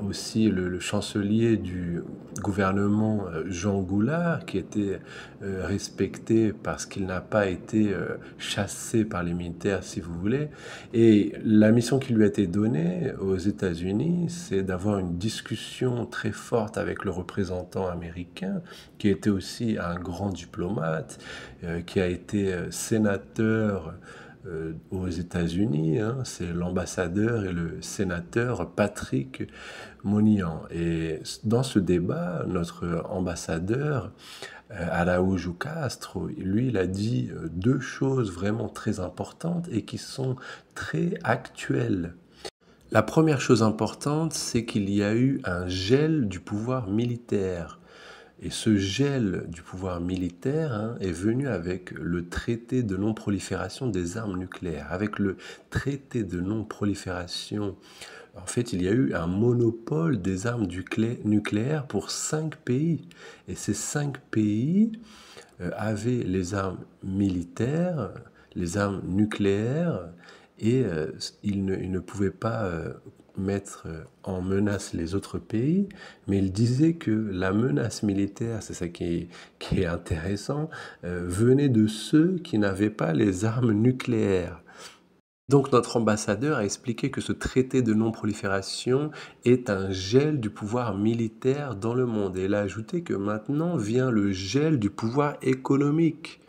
aussi le chancelier du gouvernement Jean Goulard, qui était respecté parce qu'il n'a pas été chassé par les militaires, si vous voulez. Et la mission qui lui a été donnée aux États-Unis, c'est d'avoir une discussion très forte avec le représentant américain, qui était aussi un grand diplomate, qui a été sénateur aux États-Unis, hein, c'est l'ambassadeur et le sénateur Patrick Moynihan. Et dans ce débat, notre ambassadeur, Araújo Castro, lui, il a dit deux choses vraiment très importantes et qui sont très actuelles. La première chose importante, c'est qu'il y a eu un gel du pouvoir militaire. Et ce gel du pouvoir militaire, hein, est venu avec le traité de non-prolifération des armes nucléaires. Avec le traité de non-prolifération, en fait, il y a eu un monopole des armes nucléaires pour 5 pays. Et ces 5 pays avaient les armes militaires, les armes nucléaires et il ne pouvait pas mettre en menace les autres pays, mais il disait que la menace militaire, c'est ça qui est intéressant, venait de ceux qui n'avaient pas les armes nucléaires. Donc notre ambassadeur a expliqué que ce traité de non-prolifération est un gel du pouvoir militaire dans le monde. Et il a ajouté que maintenant vient le gel du pouvoir économique.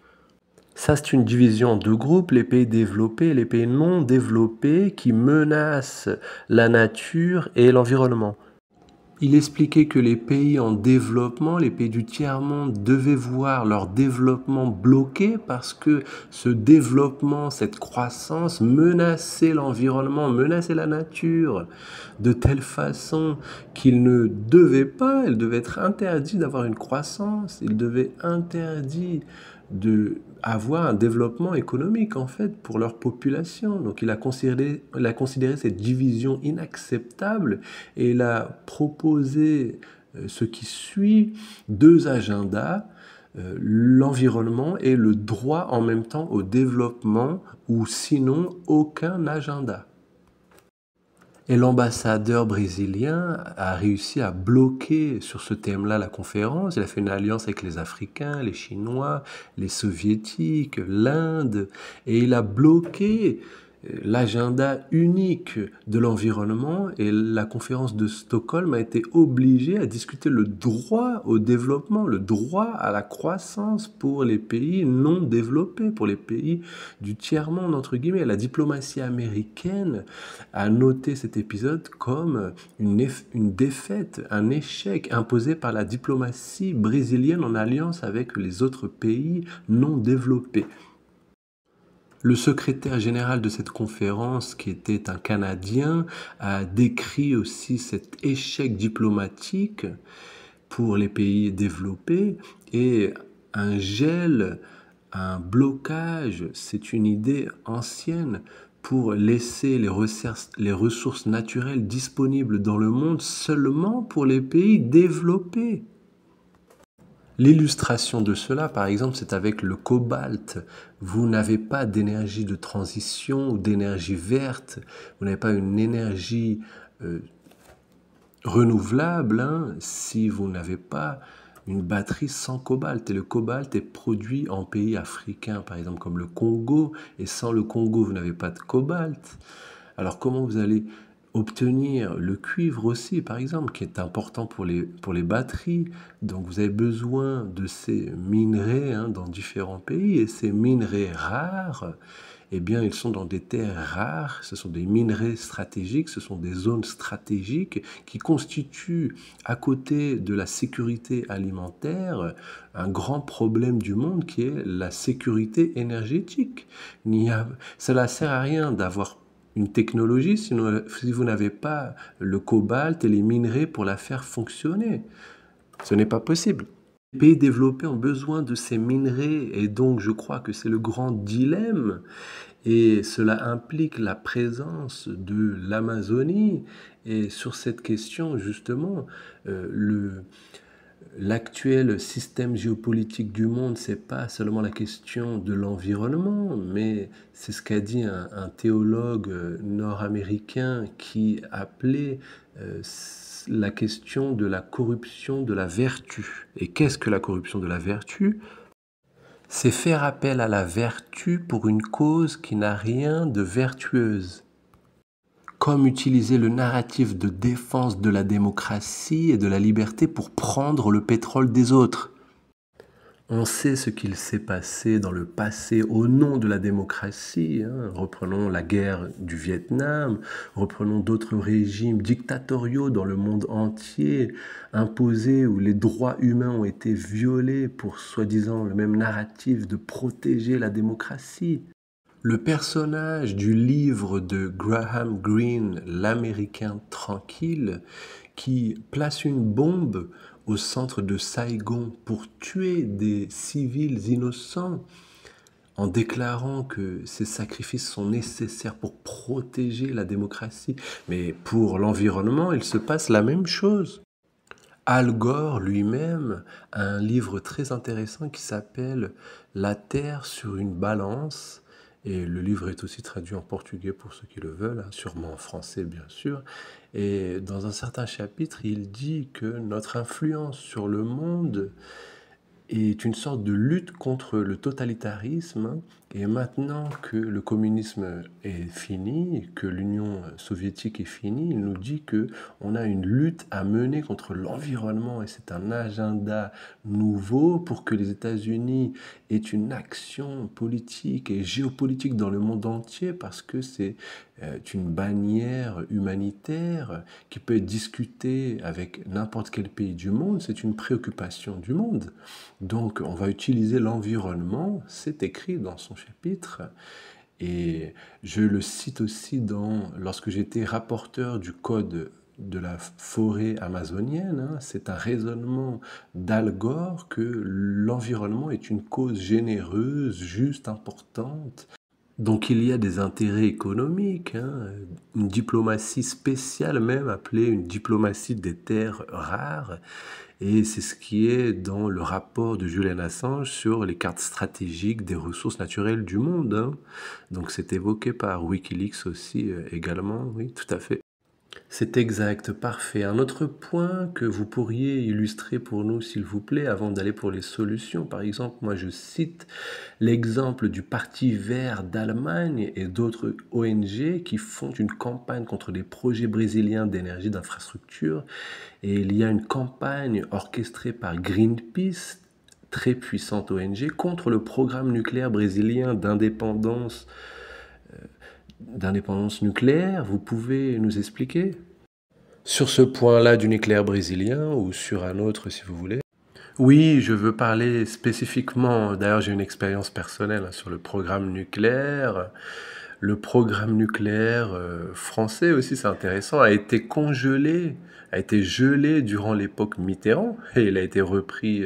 Ça, c'est une division en deux groupes, les pays développés et les pays non développés qui menacent la nature et l'environnement. Il expliquait que les pays en développement, les pays du tiers-monde, devaient voir leur développement bloqué parce que ce développement, cette croissance menaçait l'environnement, menaçait la nature de telle façon qu'il ne devait pas, il devait être interdit d'avoir une croissance, il devait interdit d'avoir un développement économique en fait pour leur population. Donc il a considéré cette division inacceptable et il a proposé ce qui suit deux agendas, l'environnement et le droit en même temps au développement ou sinon aucun agenda. Et l'ambassadeur brésilien a réussi à bloquer sur ce thème-là la conférence. Il a fait une alliance avec les Africains, les Chinois, les Soviétiques, l'Inde, et il a bloqué l'agenda unique de l'environnement et la conférence de Stockholm a été obligée à discuter le droit au développement, le droit à la croissance pour les pays non développés, pour les pays du tiers-monde, entre guillemets. La diplomatie américaine a noté cet épisode comme une défaite, un échec imposé par la diplomatie brésilienne en alliance avec les autres pays non développés. Le secrétaire général de cette conférence, qui était un Canadien, a décrit aussi cet échec diplomatique pour les pays développés et un gel, un blocage, c'est une idée ancienne pour laisser les ressources naturelles disponibles dans le monde seulement pour les pays développés. L'illustration de cela, par exemple, c'est avec le cobalt. Vous n'avez pas d'énergie de transition ou d'énergie verte. Vous n'avez pas une énergie renouvelable si vous n'avez pas une batterie sans cobalt. Et le cobalt est produit en pays africains, par exemple comme le Congo. Et sans le Congo, vous n'avez pas de cobalt. Alors comment vous allez obtenir le cuivre aussi, par exemple, qui est important pour les batteries. Donc vous avez besoin de ces minerais dans différents pays. Et ces minerais rares, eh bien, ils sont dans des terres rares. Ce sont des minerais stratégiques, ce sont des zones stratégiques qui constituent, à côté de la sécurité alimentaire, un grand problème du monde qui est la sécurité énergétique. Cela ne sert à rien d'avoir une technologie si vous n'avez pas le cobalt et les minerais pour la faire fonctionner. Ce n'est pas possible. Les pays développés ont besoin de ces minerais et donc je crois que c'est le grand dilemme et cela implique la présence de l'Amazonie et sur cette question justement l'actuel système géopolitique du monde, c'est pas seulement la question de l'environnement, mais c'est ce qu'a dit un théologue nord-américain qui appelait la question de la corruption de la vertu. Et qu'est-ce que la corruption de la vertu? C'est faire appel à la vertu pour une cause qui n'a rien de vertueuse. Comme utiliser le narratif de défense de la démocratie et de la liberté pour prendre le pétrole des autres. On sait ce qu'il s'est passé dans le passé au nom de la démocratie. Reprenons la guerre du Vietnam, reprenons d'autres régimes dictatoriaux dans le monde entier, imposés où les droits humains ont été violés pour soi-disant le même narratif de protéger la démocratie. Le personnage du livre de Graham Greene, l'Américain tranquille, qui place une bombe au centre de Saigon pour tuer des civils innocents en déclarant que ces sacrifices sont nécessaires pour protéger la démocratie. Mais pour l'environnement, il se passe la même chose. Al Gore lui-même a un livre très intéressant qui s'appelle « La Terre sur une balance » Et le livre est aussi traduit en portugais pour ceux qui le veulent, hein, sûrement en français bien sûr. Et dans un certain chapitre, il dit que notre influence sur le monde est une sorte de lutte contre le totalitarisme. Hein. Et maintenant que le communisme est fini, que l'Union soviétique est finie, il nous dit que on a une lutte à mener contre l'environnement et c'est un agenda nouveau pour que les États-Unis aient une action politique et géopolitique dans le monde entier parce que c'est une bannière humanitaire qui peut être discutée avec n'importe quel pays du monde, c'est une préoccupation du monde. Donc, on va utiliser l'environnement, c'est écrit dans son chapitre, et je le cite aussi lorsque j'étais rapporteur du code de la forêt amazonienne, hein, c'est un raisonnement d'Al Gore que l'environnement est une cause généreuse, juste, importante. Donc il y a des intérêts économiques, hein, une diplomatie spéciale même, appelée une diplomatie des terres rares, et c'est ce qui est dans le rapport de Julian Assange sur les cartes stratégiques des ressources naturelles du monde. Hein. Donc c'est évoqué par Wikileaks aussi également, oui, tout à fait. C'est exact, parfait. Un autre point que vous pourriez illustrer pour nous, s'il vous plaît, avant d'aller pour les solutions. Par exemple, moi je cite l'exemple du Parti vert d'Allemagne et d'autres ONG qui font une campagne contre les projets brésiliens d'énergie d'infrastructure. Et il y a une campagne orchestrée par Greenpeace, très puissante ONG, contre le programme nucléaire brésilien d'indépendance nucléaire. Vous pouvez nous expliquer? Sur ce point-là du nucléaire brésilien ou sur un autre si vous voulez? Oui, je veux parler spécifiquement, d'ailleurs j'ai une expérience personnelle hein, sur le programme nucléaire. Le programme nucléaire français aussi, c'est intéressant, a été congelé, a été gelé durant l'époque Mitterrand et il a été repris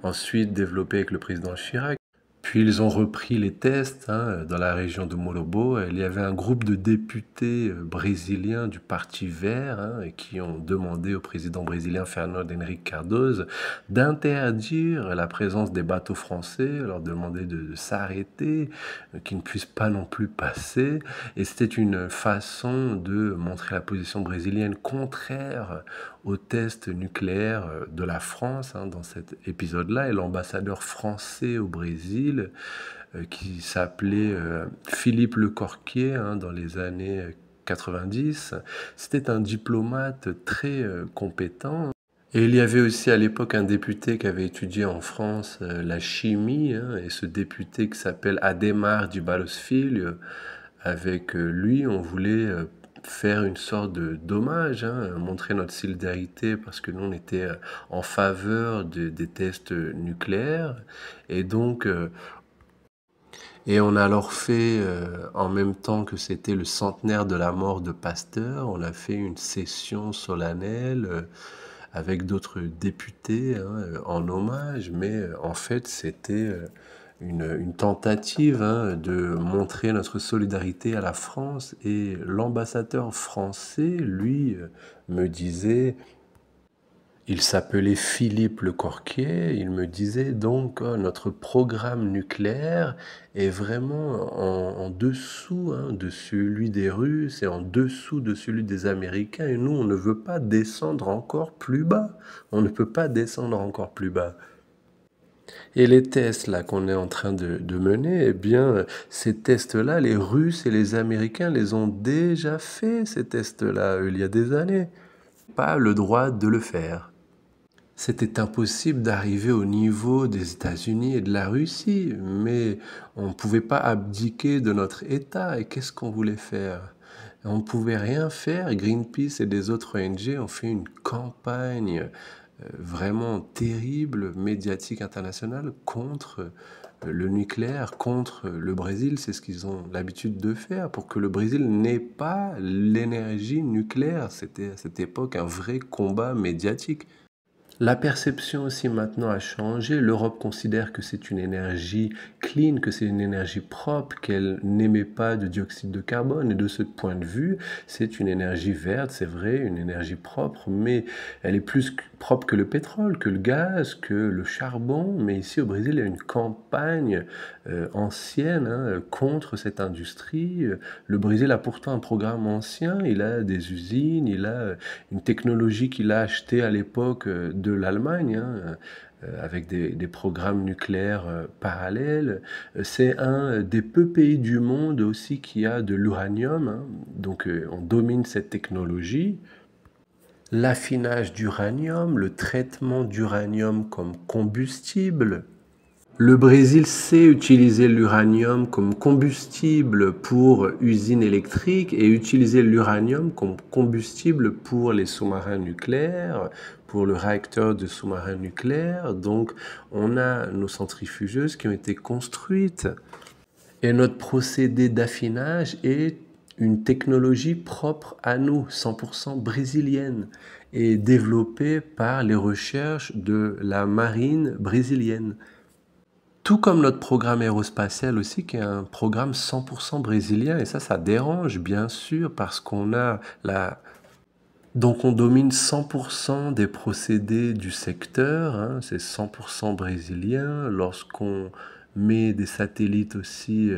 ensuite, développé avec le président Chirac. Puis ils ont repris les tests hein, dans la région de Molobo. Il y avait un groupe de députés brésiliens du Parti Vert hein, et qui ont demandé au président brésilien Fernando Henrique Cardoso d'interdire la présence des bateaux français, leur demander de s'arrêter, qu'ils ne puissent pas non plus passer. Et c'était une façon de montrer la position brésilienne contraire aux tests nucléaires de la France hein, dans cet épisode-là. Et l'ambassadeur français au Brésil, qui s'appelait Philippe Lecorquier hein, dans les années 90, c'était un diplomate très compétent. Et il y avait aussi à l'époque un député qui avait étudié en France la chimie, hein, et ce député qui s'appelle Adhémar du Filho, avec lui, on voulait faire une sorte d'hommage, hein, montrer notre solidarité parce que nous, on était en faveur des tests nucléaires. Et donc, et on a alors fait, en même temps que c'était le centenaire de la mort de Pasteur, on a fait une session solennelle avec d'autres députés hein, en hommage, mais en fait c'était une tentative hein, de montrer notre solidarité à la France et l'ambassadeur français, lui, me disait, il s'appelait Philippe Lecorquier, il me disait donc oh, notre programme nucléaire est vraiment en dessous hein, de celui des Russes et en dessous de celui des Américains et nous on ne veut pas descendre encore plus bas, on ne peut pas descendre encore plus bas. Et les tests là qu'on est en train de mener, eh bien, ces tests-là, les Russes et les Américains les ont déjà fait, ces tests-là, il y a des années. Pas le droit de le faire. C'était impossible d'arriver au niveau des États-Unis et de la Russie, mais on ne pouvait pas abdiquer de notre État. Et qu'est-ce qu'on voulait faire? On ne pouvait rien faire. Greenpeace et des autres ONG ont fait une campagne vraiment terrible, médiatique internationale, contre le nucléaire, contre le Brésil. C'est ce qu'ils ont l'habitude de faire pour que le Brésil n'ait pas l'énergie nucléaire. C'était à cette époque un vrai combat médiatique. La perception aussi maintenant a changé. L'Europe considère que c'est une énergie clean, que c'est une énergie propre, qu'elle n'émet pas de dioxyde de carbone. Et de ce point de vue, c'est une énergie verte, c'est vrai, une énergie propre, mais elle est plus propre que le pétrole, que le gaz, que le charbon. Mais ici au Brésil, il y a une campagne ancienne contre cette industrie. Le Brésil a pourtant un programme ancien, il a des usines, il a une technologie qu'il a achetée à l'époque de l'Allemagne, avec des programmes nucléaires parallèles. C'est un des peu pays du monde aussi qui a de l'uranium, donc on domine cette technologie. L'affinage d'uranium, le traitement d'uranium comme combustible. Le Brésil sait utiliser l'uranium comme combustible pour usines électriques et utiliser l'uranium comme combustible pour les sous-marins nucléaires, pour le réacteur de sous-marins nucléaires. Donc, on a nos centrifugeuses qui ont été construites. Et notre procédé d'affinage est une technologie propre à nous, 100% brésilienne, et développée par les recherches de la marine brésilienne. Tout comme notre programme aérospatial aussi, qui est un programme 100% brésilien, et ça dérange bien sûr parce qu'on a la... Donc on domine 100% des procédés du secteur, c'est 100% brésilien. Lorsqu'on met des satellites aussi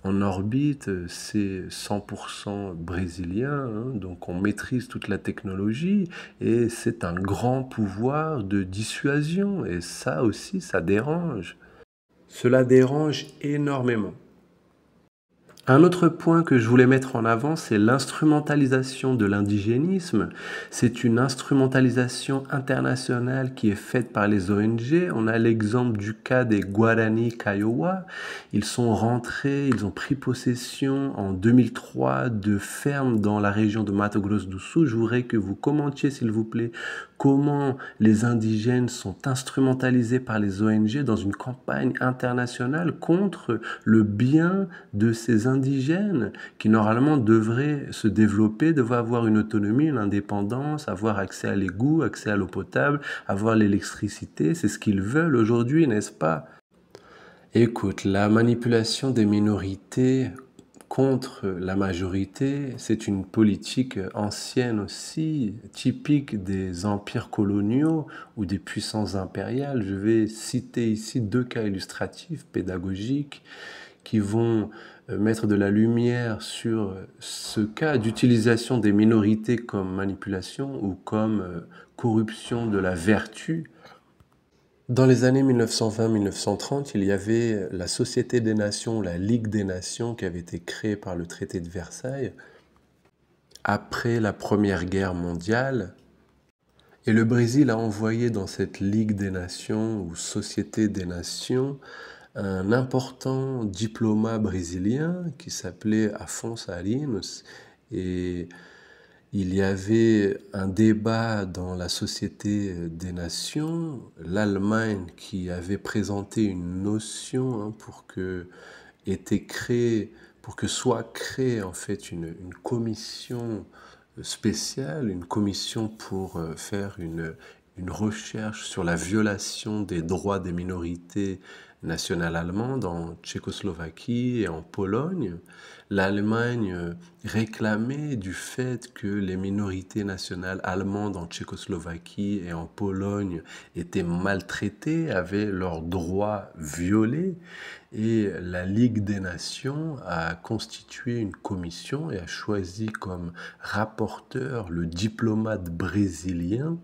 en orbite, c'est 100% brésilien, donc on maîtrise toute la technologie et c'est un grand pouvoir de dissuasion, et ça aussi, ça dérange. Cela dérange énormément. Un autre point que je voulais mettre en avant, c'est l'instrumentalisation de l'indigénisme. C'est une instrumentalisation internationale qui est faite par les ONG. On a l'exemple du cas des Guarani Kaiowá. Ils sont rentrés, ils ont pris possession en 2003 de fermes dans la région de Mato Grosso do Sul. Je voudrais que vous commentiez, s'il vous plaît, comment les indigènes sont instrumentalisés par les ONG dans une campagne internationale contre le bien de ces indigènes qui normalement devraient se développer, devraient avoir une autonomie, une indépendance, avoir accès à l'égout, accès à l'eau potable, avoir l'électricité. C'est ce qu'ils veulent aujourd'hui, n'est-ce pas? Écoute, la manipulation des minorités contre la majorité, c'est une politique ancienne aussi, typique des empires coloniaux ou des puissances impériales. Je vais citer ici deux cas illustratifs, pédagogiques, qui vont mettre de la lumière sur ce cas d'utilisation des minorités comme manipulation ou comme corruption de la vertu. Dans les années 1920-1930, il y avait la Société des Nations, la Ligue des Nations, qui avait été créée par le traité de Versailles après la Première Guerre mondiale. Et le Brésil a envoyé dans cette Ligue des Nations ou Société des Nations un important diplomate brésilien qui s'appelait Afonso Arinos. Et il y avait un débat dans la Société des Nations, l'Allemagne qui avait présenté une notion pour que soit créée en fait une commission spéciale, une commission pour faire une recherche sur la violation des droits des minorités nationales allemandes en Tchécoslovaquie et en Pologne. L'Allemagne réclamait du fait que les minorités nationales allemandes en Tchécoslovaquie et en Pologne étaient maltraitées, avaient leurs droits violés. Et la Ligue des Nations a constitué une commission et a choisi comme rapporteur le diplomate brésilien.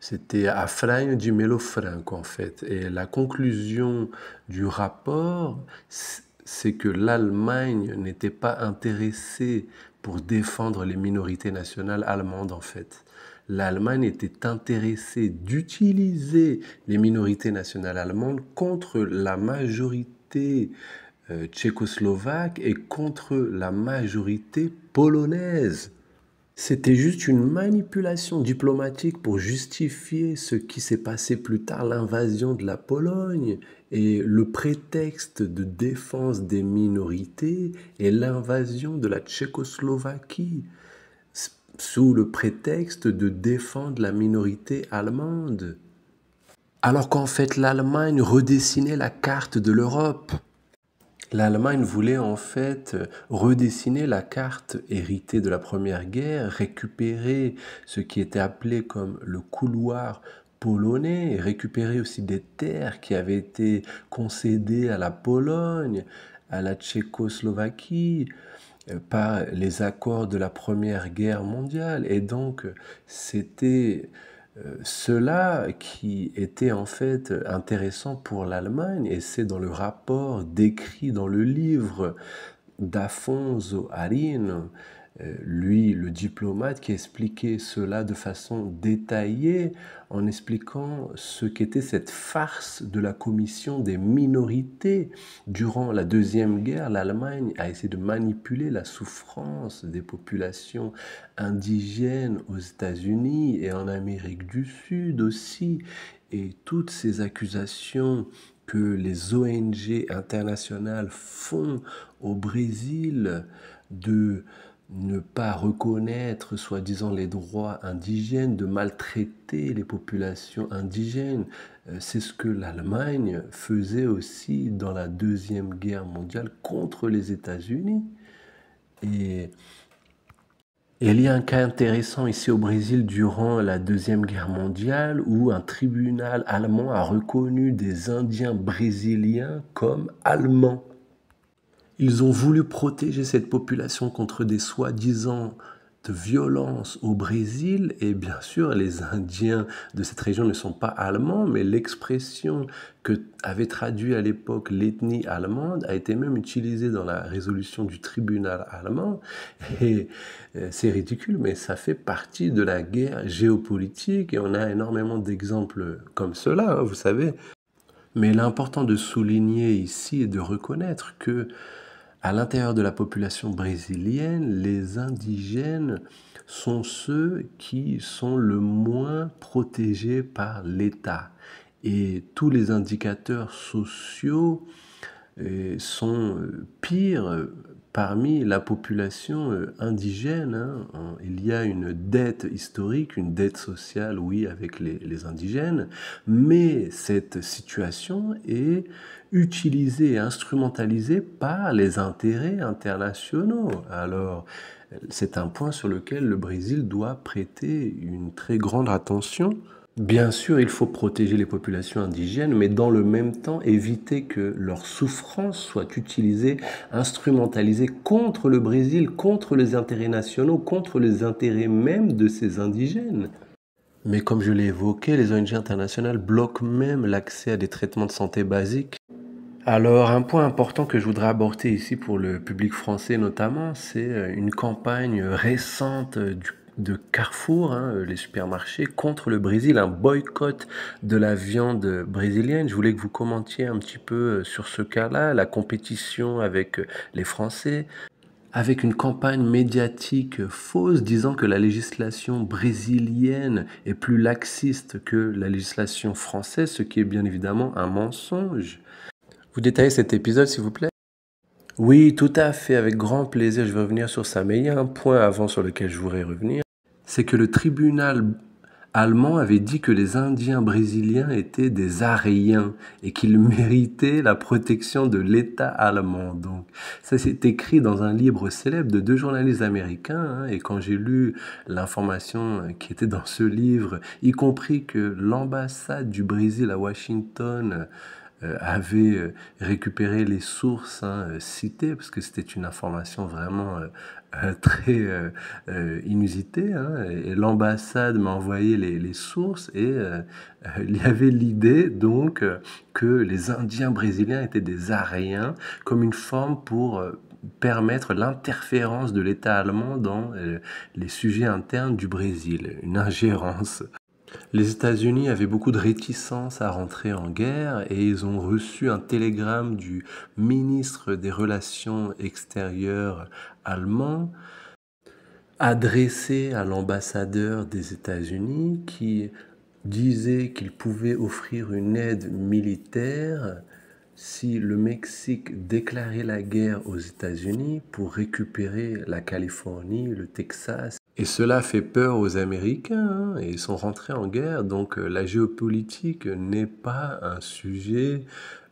C'était Afraio de Melo Franco en fait. Et la conclusion du rapport, c'est que l'Allemagne n'était pas intéressée pour défendre les minorités nationales allemandes en fait. L'Allemagne était intéressée d'utiliser les minorités nationales allemandes contre la majorité tchécoslovaque et contre la majorité polonaise. C'était juste une manipulation diplomatique pour justifier ce qui s'est passé plus tard, l'invasion de la Pologne. Et le prétexte de défense des minorités est l'invasion de la Tchécoslovaquie. sous le prétexte de défendre la minorité allemande. Alors qu'en fait, l'Allemagne redessinait la carte de l'Europe. L'Allemagne voulait en fait redessiner la carte héritée de la Première Guerre, récupérer ce qui était appelé comme le couloir polonais, et récupérer aussi des terres qui avaient été concédées à la Pologne, à la Tchécoslovaquie, par les accords de la Première Guerre mondiale. Et donc, c'était cela qui était en fait intéressant pour l'Allemagne, et c'est dans le rapport décrit dans le livre d'Afonso Arinos, lui, le diplomate, qui expliquait cela de façon détaillée en expliquant ce qu'était cette farce de la commission des minorités. Durant la Deuxième Guerre, l'Allemagne a essayé de manipuler la souffrance des populations indigènes aux États-Unis et en Amérique du Sud aussi. Et toutes ces accusations que les ONG internationales font au Brésil de ne pas reconnaître, soi-disant, les droits indigènes, de maltraiter les populations indigènes. C'est ce que l'Allemagne faisait aussi dans la Deuxième Guerre mondiale contre les États-Unis. Et il y a un cas intéressant ici au Brésil durant la Deuxième Guerre mondiale où un tribunal allemand a reconnu des Indiens brésiliens comme allemands. Ils ont voulu protéger cette population contre des soi-disant de violences au Brésil, et bien sûr les Indiens de cette région ne sont pas allemands, mais l'expression que avait traduit à l'époque l'ethnie allemande a été même utilisée dans la résolution du tribunal allemand, et c'est ridicule, mais ça fait partie de la guerre géopolitique, et on a énormément d'exemples comme cela, hein, vous savez. Mais l'important de souligner ici est de reconnaître que à l'intérieur de la population brésilienne, les indigènes sont ceux qui sont le moins protégés par l'État. Et tous les indicateurs sociaux sont pires parmi la population indigène. Hein. Il y a une dette historique, une dette sociale, oui, avec les indigènes, mais cette situation est utilisée et instrumentalisée par les intérêts internationaux. Alors, c'est un point sur lequel le Brésil doit prêter une très grande attention. Bien sûr, il faut protéger les populations indigènes, mais dans le même temps, éviter que leur souffrance soit utilisée, instrumentalisée contre le Brésil, contre les intérêts nationaux, contre les intérêts même de ces indigènes. Mais comme je l'ai évoqué, les ONG internationales bloquent même l'accès à des traitements de santé basiques. Alors, un point important que je voudrais aborder ici pour le public français notamment, c'est une campagne récente de Carrefour, hein, les supermarchés, contre le Brésil, un boycott de la viande brésilienne. Je voulais que vous commentiez un petit peu sur ce cas-là, la compétition avec les Français, avec une campagne médiatique fausse disant que la législation brésilienne est plus laxiste que la législation française, ce qui est bien évidemment un mensonge. Vous détaillez cet épisode, s'il vous plaît? Oui, tout à fait, avec grand plaisir, je vais revenir sur ça. Mais il y a un point avant sur lequel je voudrais revenir, c'est que le tribunal allemand avait dit que les Indiens brésiliens étaient des Aryens et qu'ils méritaient la protection de l'État allemand. Donc, ça c'est écrit dans un livre célèbre de deux journalistes américains. Hein, et quand j'ai lu l'information qui était dans ce livre, y compris que l'ambassade du Brésil à Washington avait récupéré les sources citées, parce que c'était une information vraiment très inusitée. Hein, et l'ambassade m'a envoyé les sources, et il y avait l'idée donc que les Indiens brésiliens étaient des Aryens, comme une forme pour permettre l'interférence de l'État allemand dans les sujets internes du Brésil, une ingérence. Les États-Unis avaient beaucoup de réticence à rentrer en guerre, et ils ont reçu un télégramme du ministre des Relations extérieures allemand adressé à l'ambassadeur des États-Unis qui disait qu'il pouvait offrir une aide militaire si le Mexique déclarait la guerre aux États-Unis pour récupérer la Californie, le Texas Et cela fait peur aux Américains, hein, et ils sont rentrés en guerre. Donc la géopolitique n'est pas un sujet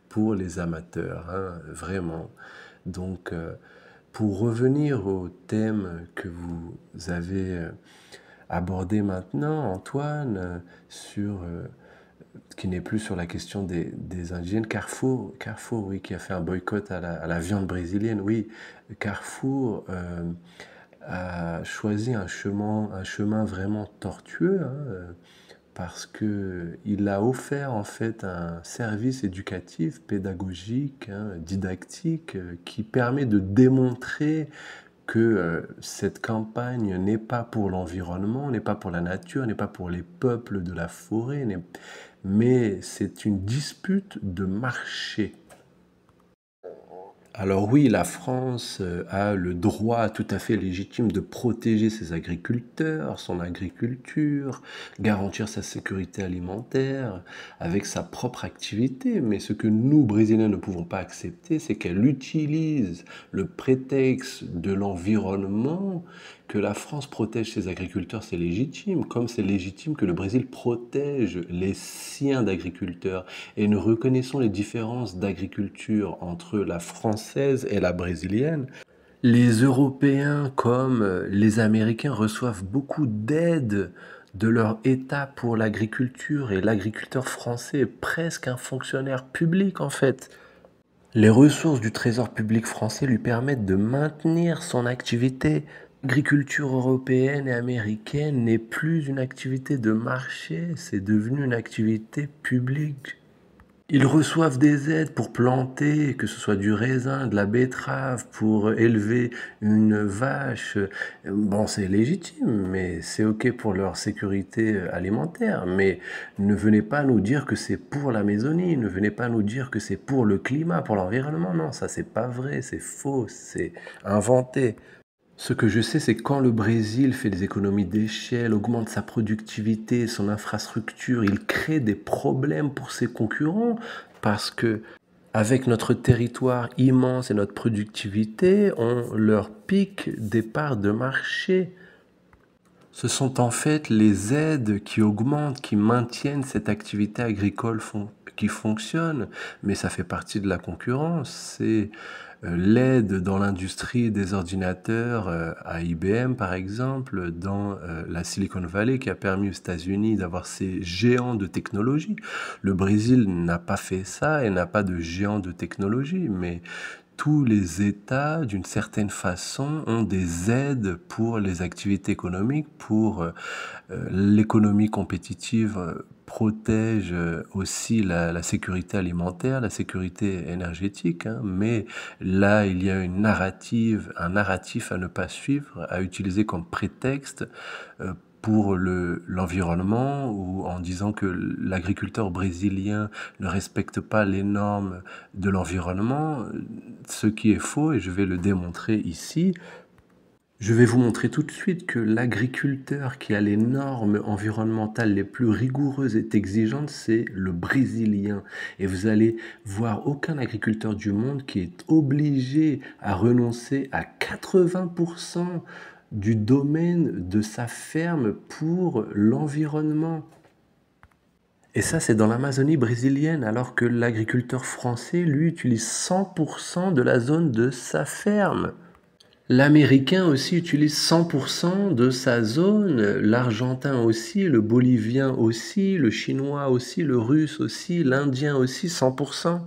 pour les amateurs, hein, vraiment. Donc pour revenir au thème que vous avez abordé maintenant, Antoine, sur qui n'est plus sur la question des indigènes. Carrefour, oui, qui a fait un boycott à la viande brésilienne. Oui, Carrefour a choisi un chemin vraiment tortueux, hein, parce que il a offert en fait un service éducatif, pédagogique, hein, didactique, qui permet de démontrer que cette campagne n'est pas pour l'environnement, n'est pas pour la nature, n'est pas pour les peuples de la forêt, mais c'est une dispute de marché. Alors oui, la France a le droit tout à fait légitime de protéger ses agriculteurs, son agriculture, garantir sa sécurité alimentaire avec sa propre activité. Mais ce que nous, Brésiliens, ne pouvons pas accepter, c'est qu'elle utilise le prétexte de l'environnement. Que la France protège ses agriculteurs, c'est légitime, comme c'est légitime que le Brésil protège les siens d'agriculteurs. Et nous reconnaissons les différences d'agriculture entre la française et la brésilienne. Les Européens comme les Américains reçoivent beaucoup d'aide de leur État pour l'agriculture et l'agriculteur français est presque un fonctionnaire public en fait. Les ressources du trésor public français lui permettent de maintenir son activité. L'agriculture européenne et américaine n'est plus une activité de marché, c'est devenu une activité publique. Ils reçoivent des aides pour planter, que ce soit du raisin, de la betterave, pour élever une vache. Bon, c'est légitime, mais c'est OK pour leur sécurité alimentaire. Mais ne venez pas nous dire que c'est pour l'Amazonie, ne venez pas nous dire que c'est pour le climat, pour l'environnement. Non, ça c'est pas vrai, c'est faux, c'est inventé. Ce que je sais, c'est quand le Brésil fait des économies d'échelle, augmente sa productivité, son infrastructure, il crée des problèmes pour ses concurrents parce que avec notre territoire immense et notre productivité, on leur pique des parts de marché. Ce sont en fait les aides qui augmentent, qui maintiennent cette activité agricole qui fonctionne, mais ça fait partie de la concurrence. C'est l'aide dans l'industrie des ordinateurs à IBM par exemple, dans la Silicon Valley qui a permis aux États-Unis d'avoir ces géants de technologie. Le Brésil n'a pas fait ça et n'a pas de géants de technologie, mais tous les États, d'une certaine façon, ont des aides pour les activités économiques, pour l'économie compétitive protège aussi la sécurité alimentaire, la sécurité énergétique, hein, mais là, il y a un narratif à ne pas suivre, à utiliser comme prétexte pour l'environnement ou en disant que l'agriculteur brésilien ne respecte pas les normes de l'environnement, ce qui est faux et je vais le démontrer ici. Je vais vous montrer tout de suite que l'agriculteur qui a les normes environnementales les plus rigoureuses et exigeantes, c'est le brésilien. Et vous allez voir aucun agriculteur du monde qui est obligé à renoncer à 80% du domaine de sa ferme pour l'environnement. Et ça, c'est dans l'Amazonie brésilienne, alors que l'agriculteur français, lui, utilise 100% de la zone de sa ferme. L'Américain aussi utilise 100% de sa zone, l'Argentin aussi, le Bolivien aussi, le Chinois aussi, le Russe aussi, l'Indien aussi, 100%.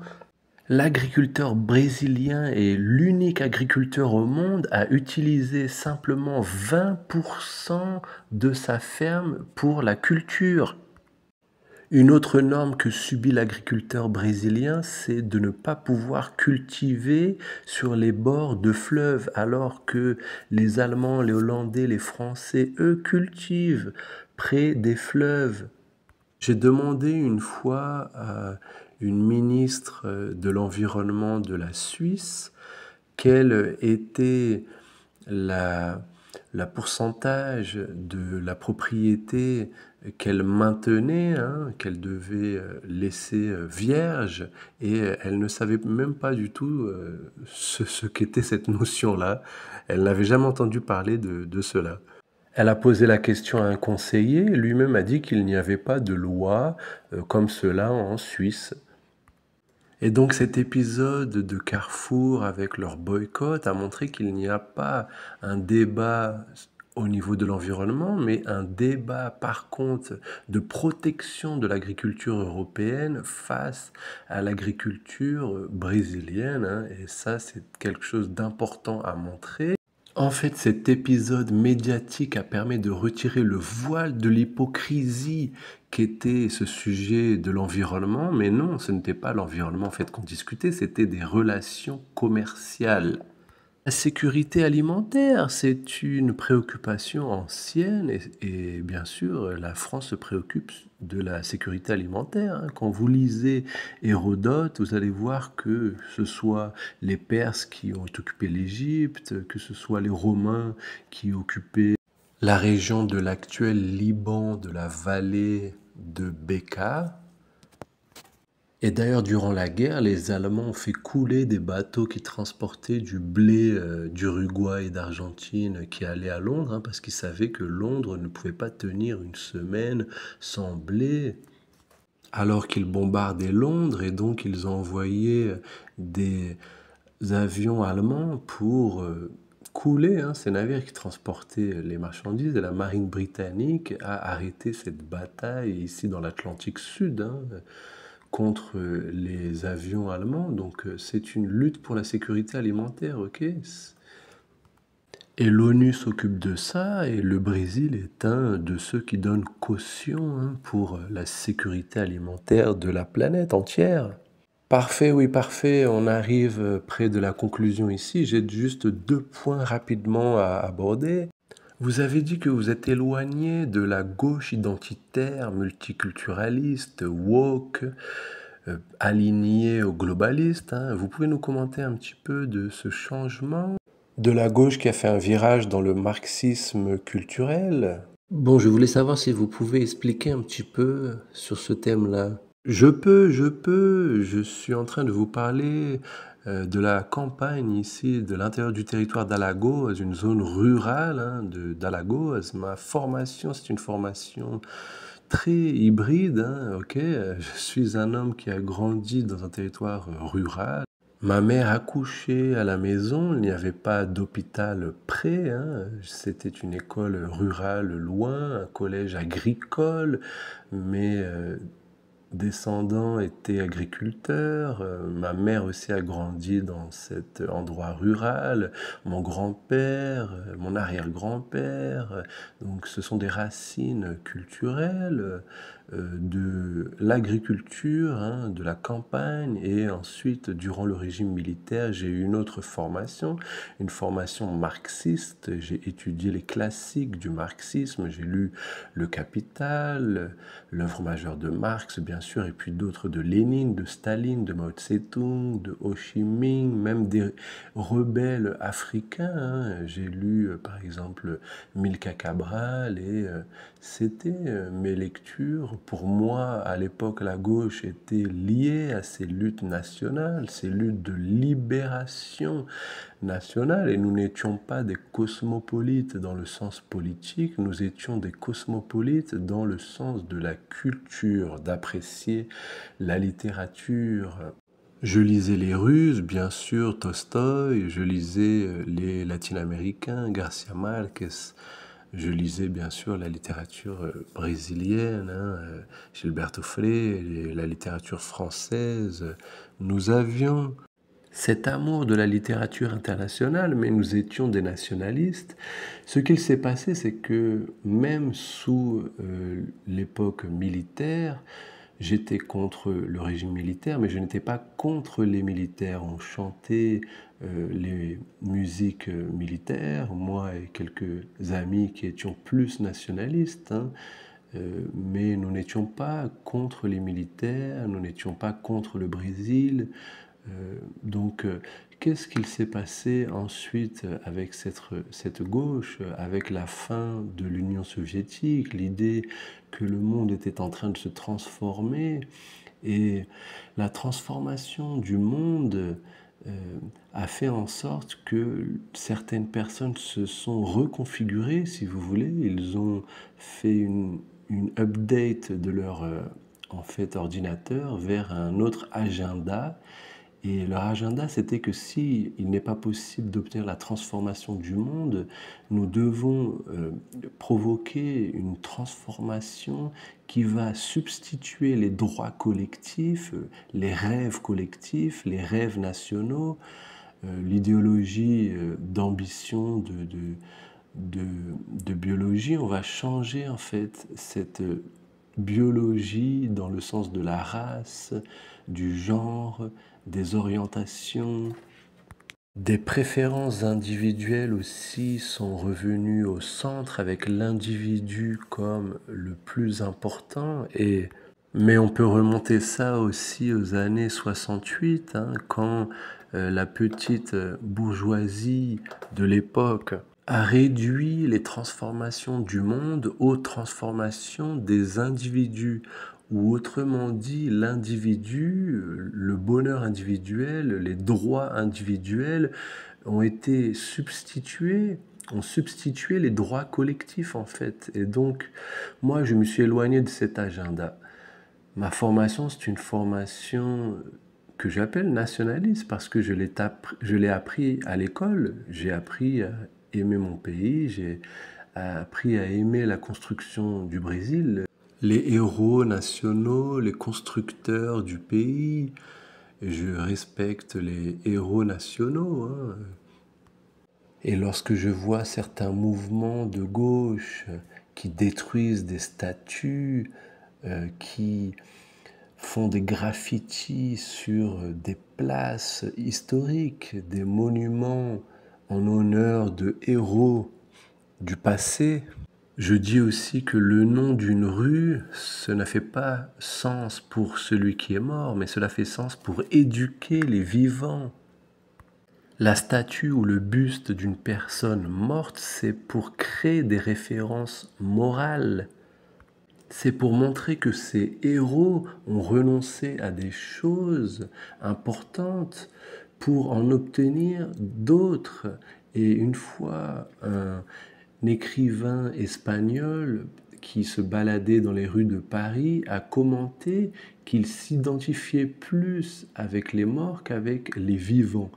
L'agriculteur brésilien est l'unique agriculteur au monde à utiliser simplement 20% de sa ferme pour la culture. Une autre norme que subit l'agriculteur brésilien, c'est de ne pas pouvoir cultiver sur les bords de fleuves, alors que les Allemands, les Hollandais, les Français, eux, cultivent près des fleuves. J'ai demandé une fois à une ministre de l'Environnement de la Suisse quelle était la pourcentage de la propriété qu'elle maintenait, hein, qu'elle devait laisser vierge, et elle ne savait même pas du tout ce qu'était cette notion-là. Elle n'avait jamais entendu parler de cela. Elle a posé la question à un conseiller, lui-même a dit qu'il n'y avait pas de loi comme cela en Suisse. Et donc cet épisode de Carrefour avec leur boycott a montré qu'il n'y a pas un débat au niveau de l'environnement, mais un débat par contre de protection de l'agriculture européenne face à l'agriculture brésilienne, hein. Et ça, c'est quelque chose d'important à montrer. En fait, cet épisode médiatique a permis de retirer le voile de l'hypocrisie qu'était ce sujet de l'environnement, mais non, ce n'était pas l'environnement en fait qu'on discutait, c'était des relations commerciales. La sécurité alimentaire, c'est une préoccupation ancienne et bien sûr, la France se préoccupe de la sécurité alimentaire, hein. Quand vous lisez Hérodote, vous allez voir que ce soit les Perses qui ont occupé l'Égypte, que ce soit les Romains qui occupaient la région de l'actuel Liban, de la vallée de Béka. Et d'ailleurs, durant la guerre, les Allemands ont fait couler des bateaux qui transportaient du blé d'Uruguay et d'Argentine qui allaient à Londres, hein, parce qu'ils savaient que Londres ne pouvait pas tenir une semaine sans blé, alors qu'ils bombardaient Londres, et donc ils ont envoyé des avions allemands pour couler, hein, ces navires qui transportaient les marchandises, et la marine britannique a arrêté cette bataille ici dans l'Atlantique Sud, hein, contre les avions allemands. Donc c'est une lutte pour la sécurité alimentaire, ok? Et l'ONU s'occupe de ça, et le Brésil est un de ceux qui donnent caution, hein, pour la sécurité alimentaire de la planète entière. Parfait, oui, parfait. On arrive près de la conclusion ici. J'ai juste deux points rapidement à aborder. Vous avez dit que vous êtes éloigné de la gauche identitaire, multiculturaliste, woke, aligné aux globalistes, hein. Vous pouvez nous commenter un petit peu de ce changement de la gauche qui a fait un virage dans le marxisme culturel? Bon, je voulais savoir si vous pouvez expliquer un petit peu sur ce thème-là. Je suis en train de vous parler de la campagne ici, de l'intérieur du territoire d'Alagoas, une zone rurale, hein, d'Alagoas. Ma formation, c'est une formation très hybride, hein, ok? Je suis un homme qui a grandi dans un territoire rural. Ma mère accouchait à la maison, il n'y avait pas d'hôpital près, hein. C'était une école rurale loin, un collège agricole, mais descendants étaient agriculteurs. Ma mère aussi a grandi dans cet endroit rural. Mon grand-père, mon arrière-grand-père. Donc ce sont des racines culturelles de l'agriculture, hein, de la campagne. Et ensuite, durant le régime militaire, j'ai eu une autre formation, une formation marxiste. J'ai étudié les classiques du marxisme. J'ai lu Le Capital, l'œuvre majeure de Marx, bien sûr, et puis d'autres de Lénine, de Staline, de Mao Tse-tung, de Ho Chi Minh, même des rebelles africains, hein. J'ai lu, par exemple, Milka Cabral, et c'était mes lectures. Pour moi, à l'époque, la gauche était liée à ces luttes nationales, ces luttes de libération nationale, et nous n'étions pas des cosmopolites dans le sens politique, nous étions des cosmopolites dans le sens de la culture, d'apprécier la littérature. Je lisais les Russes, bien sûr, Tolstoï, je lisais les Latino-Américains, Garcia Marquez, je lisais bien sûr la littérature brésilienne, hein, Gilberto Frei, la littérature française. Nous avions cet amour de la littérature internationale, mais nous étions des nationalistes. Ce qu'il s'est passé, c'est que même sous l'époque militaire, j'étais contre le régime militaire, mais je n'étais pas contre les militaires. On chantait les musiques militaires, moi et quelques amis qui étions plus nationalistes, hein. Mais nous n'étions pas contre les militaires, nous n'étions pas contre le Brésil. Donc, qu'est-ce qu'il s'est passé ensuite avec cette gauche, avec la fin de l'Union soviétique, l'idée que le monde était en train de se transformer, et la transformation du monde euh, a fait en sorte que certaines personnes se sont reconfigurées, si vous voulez. Ils ont fait une update de leur en fait, ordinateur vers un autre agenda. Et leur agenda, c'était que si il n'est pas possible d'obtenir la transformation du monde, nous devons provoquer une transformation qui va substituer les droits collectifs, les rêves collectifs, les rêves nationaux, l'idéologie d'ambition, de, de biologie. On va changer en fait cette biologie dans le sens de la race, du genre, des orientations, des préférences individuelles aussi sont revenues au centre avec l'individu comme le plus important. Mais on peut remonter ça aussi aux années 68, hein, quand la petite bourgeoisie de l'époque a réduit les transformations du monde aux transformations des individus, ou autrement dit, l'individu, le bonheur individuel, les droits individuels ont été substitués, ont substitué les droits collectifs en fait. Et donc, moi, je me suis éloigné de cet agenda. Ma formation, c'est une formation que j'appelle nationaliste parce que je l'ai appris à l'école. J'ai appris à aimer mon pays, j'ai appris à aimer la construction du Brésil, les héros nationaux, les constructeurs du pays. Je respecte les héros nationaux, hein. Et lorsque je vois certains mouvements de gauche qui détruisent des statues, qui font des graffitis sur des places historiques, des monuments en honneur de héros du passé. Je dis aussi que le nom d'une rue, ça n'a fait pas sens pour celui qui est mort, mais cela fait sens pour éduquer les vivants. La statue ou le buste d'une personne morte, c'est pour créer des références morales. C'est pour montrer que ces héros ont renoncé à des choses importantes pour en obtenir d'autres. Et une fois un écrivain espagnol qui se baladait dans les rues de Paris a commenté qu'il s'identifiait plus avec les morts qu'avec les vivants.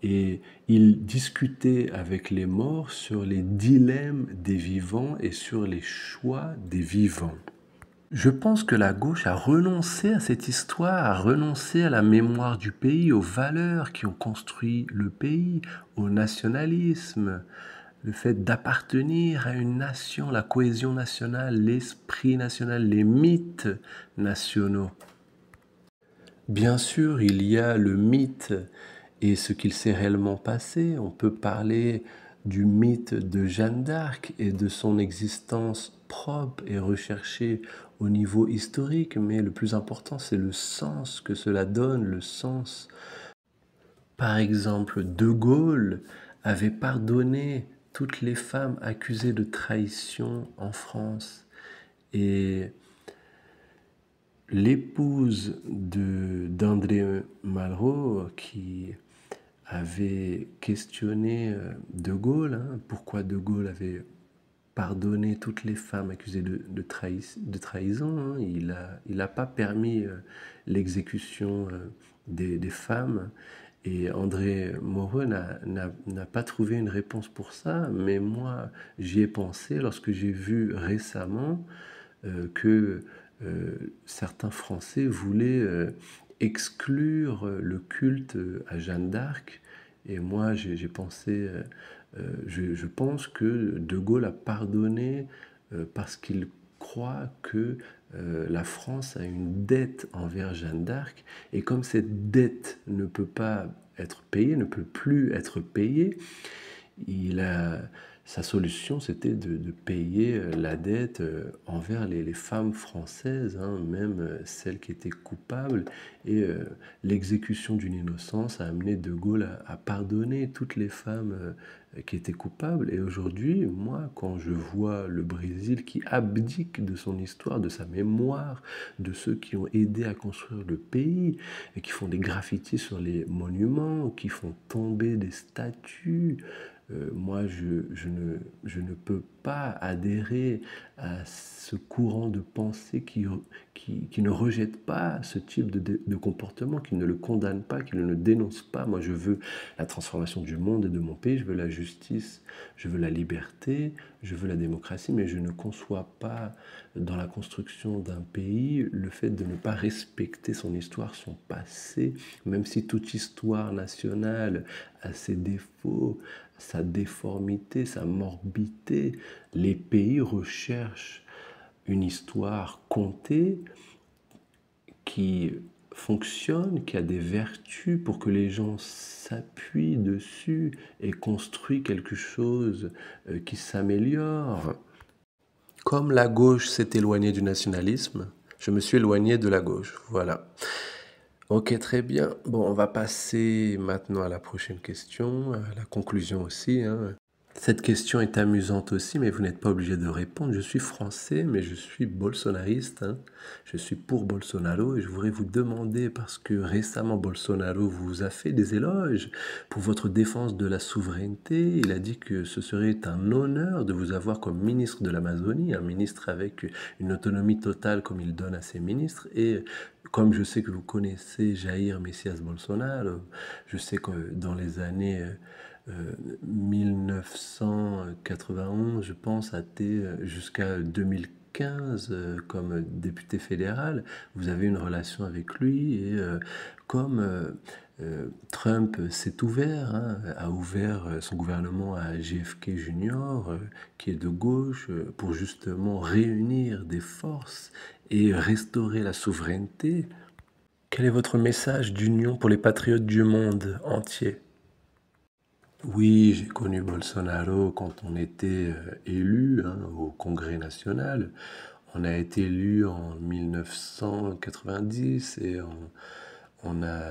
Et il discutait avec les morts sur les dilemmes des vivants et sur les choix des vivants. Je pense que la gauche a renoncé à cette histoire, a renoncé à la mémoire du pays, aux valeurs qui ont construit le pays, au nationalisme, le fait d'appartenir à une nation, la cohésion nationale, l'esprit national, les mythes nationaux. Bien sûr, il y a le mythe et ce qu'il s'est réellement passé. On peut parler du mythe de Jeanne d'Arc et de son existence propre et recherchée au niveau historique, mais le plus important, c'est le sens que cela donne, le sens. Par exemple, De Gaulle avait pardonné toutes les femmes accusées de trahison en France. Et l'épouse d'André Malraux, qui avait questionné De Gaulle, hein, pourquoi De Gaulle avait pardonné toutes les femmes accusées de trahison, hein. Il n'a pas permis l'exécution des femmes. Et André Malraux n'a pas trouvé une réponse pour ça, mais moi, j'y ai pensé lorsque j'ai vu récemment que certains Français voulaient exclure le culte à Jeanne d'Arc. Et moi, j'ai pensé, je pense que De Gaulle a pardonné parce qu'il croit que la France a une dette envers Jeanne d'Arc. Et comme cette dette ne peut pas être payée, ne peut plus être payée, il a sa solution, c'était de payer la dette envers les femmes françaises, hein, même celles qui étaient coupables. Et l'exécution d'une innocence a amené De Gaulle à pardonner toutes les femmes qui étaient coupables. Et aujourd'hui, moi, quand je vois le Brésil qui abdique de son histoire, de sa mémoire, de ceux qui ont aidé à construire le pays, et qui font des graffitis sur les monuments, qui font tomber des statues, moi, je ne peux pas adhérer à ce courant de pensée qui ne rejette pas ce type de comportement, qui ne le condamne pas, qui ne le dénonce pas. Moi, je veux la transformation du monde et de mon pays, je veux la justice, je veux la liberté, je veux la démocratie, mais je ne conçois pas dans la construction d'un pays le fait de ne pas respecter son histoire, son passé, même si toute histoire nationale a ses défauts, sa déformité, sa morbidité. Les pays recherchent une histoire contée qui fonctionne, qui a des vertus pour que les gens s'appuient dessus et construisent quelque chose qui s'améliore. Comme la gauche s'est éloignée du nationalisme, je me suis éloigné de la gauche. Voilà. Ok, très bien. Bon, on va passer maintenant à la prochaine question, à la conclusion aussi, hein. Cette question est amusante aussi, mais vous n'êtes pas obligé de répondre. Je suis français, mais je suis bolsonariste, hein. Je suis pour Bolsonaro et je voudrais vous demander, parce que récemment Bolsonaro vous a fait des éloges pour votre défense de la souveraineté. Il a dit que ce serait un honneur de vous avoir comme ministre de l'Amazonie, un ministre avec une autonomie totale comme il donne à ses ministres. Et comme je sais que vous connaissez Jair Messias Bolsonaro, je sais que dans les années 1991, je pense, a été jusqu'à 2015 comme député fédéral. Vous avez une relation avec lui et comme Trump s'est ouvert, hein, a ouvert son gouvernement à JFK Junior, qui est de gauche, pour justement réunir des forces et restaurer la souveraineté. Quel est votre message d'union pour les patriotes du monde entier? Oui, j'ai connu Bolsonaro quand on était élu, hein, au Congrès national. On a été élu en 1990 et on a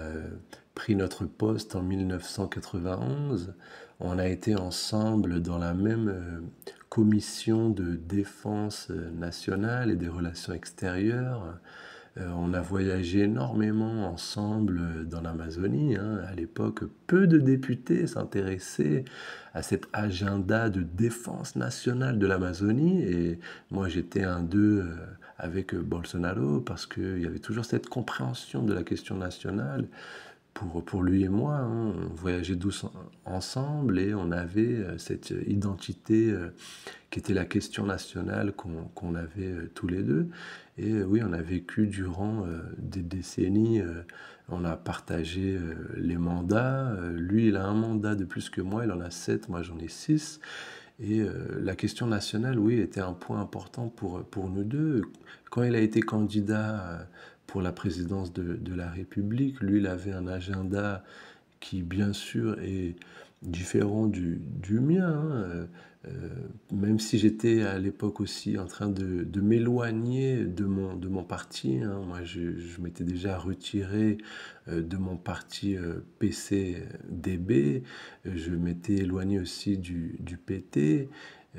pris notre poste en 1991. On a été ensemble dans la même commission de défense nationale et des relations extérieures. On a voyagé énormément ensemble dans l'Amazonie, hein. À l'époque, peu de députés s'intéressaient à cet agenda de défense nationale de l'Amazonie. Et moi, j'étais un d'eux avec Bolsonaro parce qu'il y avait toujours cette compréhension de la question nationale. Pour lui et moi, hein, on voyageait ensemble et on avait cette identité qui était la question nationale qu'on avait tous les deux. Et oui, on a vécu durant des décennies, on a partagé les mandats. Lui, il a un mandat de plus que moi, il en a 7, moi j'en ai 6. Et la question nationale, oui, était un point important pour nous deux. Quand il a été candidat pour la présidence de la République, lui, il avait un agenda qui, bien sûr, est différent du mien, hein. Même si j'étais à l'époque aussi en train de m'éloigner de mon parti, hein. Moi, je m'étais déjà retiré de mon parti PCDB. Je m'étais éloigné aussi du PT,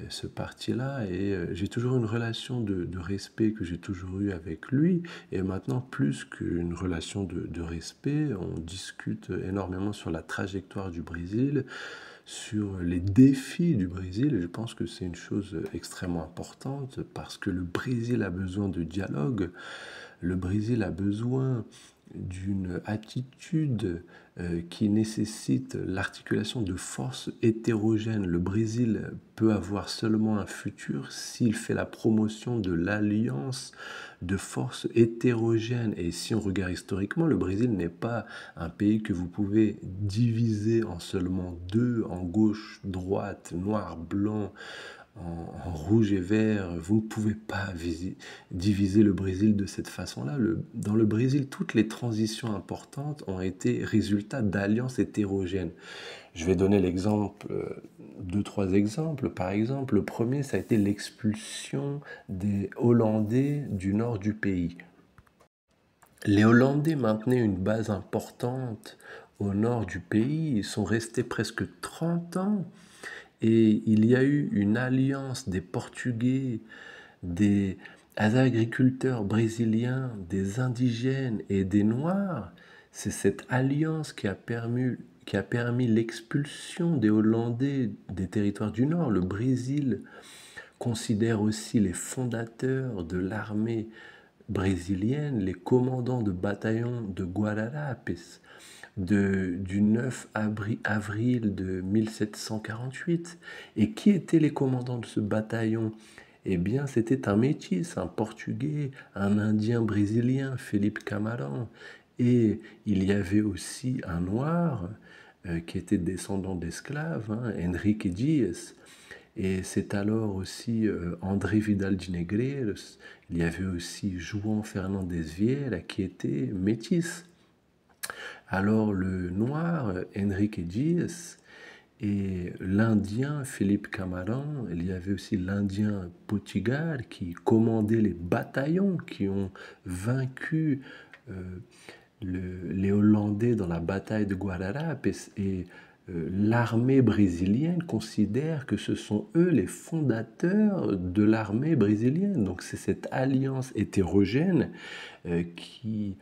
ce parti-là, et j'ai toujours une relation de respect que j'ai toujours eu avec lui. Et maintenant, plus qu'une relation de respect, on discute énormément sur la trajectoire du Brésil, sur les défis du Brésil. Et je pense que c'est une chose extrêmement importante parce que le Brésil a besoin de dialogue. Le Brésil a besoin d'une attitude qui nécessite l'articulation de forces hétérogènes. Le Brésil peut avoir seulement un futur s'il fait la promotion de l'alliance de forces hétérogènes. Et si on regarde historiquement, le Brésil n'est pas un pays que vous pouvez diviser en seulement deux, en gauche, droite, noir, blanc, en rouge et vert. Vous ne pouvez pas diviser le Brésil de cette façon-là. Dans le Brésil, toutes les transitions importantes ont été résultats d'alliances hétérogènes. Je vais donner l'exemple, deux, trois exemples. Par exemple, le premier, ça a été l'expulsion des Hollandais du nord du pays. Les Hollandais maintenaient une base importante au nord du pays. Ils sont restés presque 30 ans. Et il y a eu une alliance des Portugais, des agriculteurs brésiliens, des indigènes et des Noirs. C'est cette alliance qui a permis l'expulsion des Hollandais des territoires du Nord. Le Brésil considère aussi les fondateurs de l'armée brésilienne, les commandants de bataillon de Guararapes, du 9 avril de 1748. Et qui étaient les commandants de ce bataillon? Eh bien, c'était un métis, un Portugais, un Indien brésilien, Felipe Camarão. Et il y avait aussi un Noir qui était descendant d'esclaves, Henrique Dias. Et c'est alors aussi André Vidal de Negreiros. Il y avait aussi João Fernandes Vieira qui était métis. Alors le noir, Henrique Dias, et l'Indien, Philippe Camarão, il y avait aussi l'Indien Potigar qui commandait les bataillons qui ont vaincu euh, les Hollandais dans la bataille de Guararapes. Et l'armée brésilienne considère que ce sont eux les fondateurs de l'armée brésilienne. Donc c'est cette alliance hétérogène qui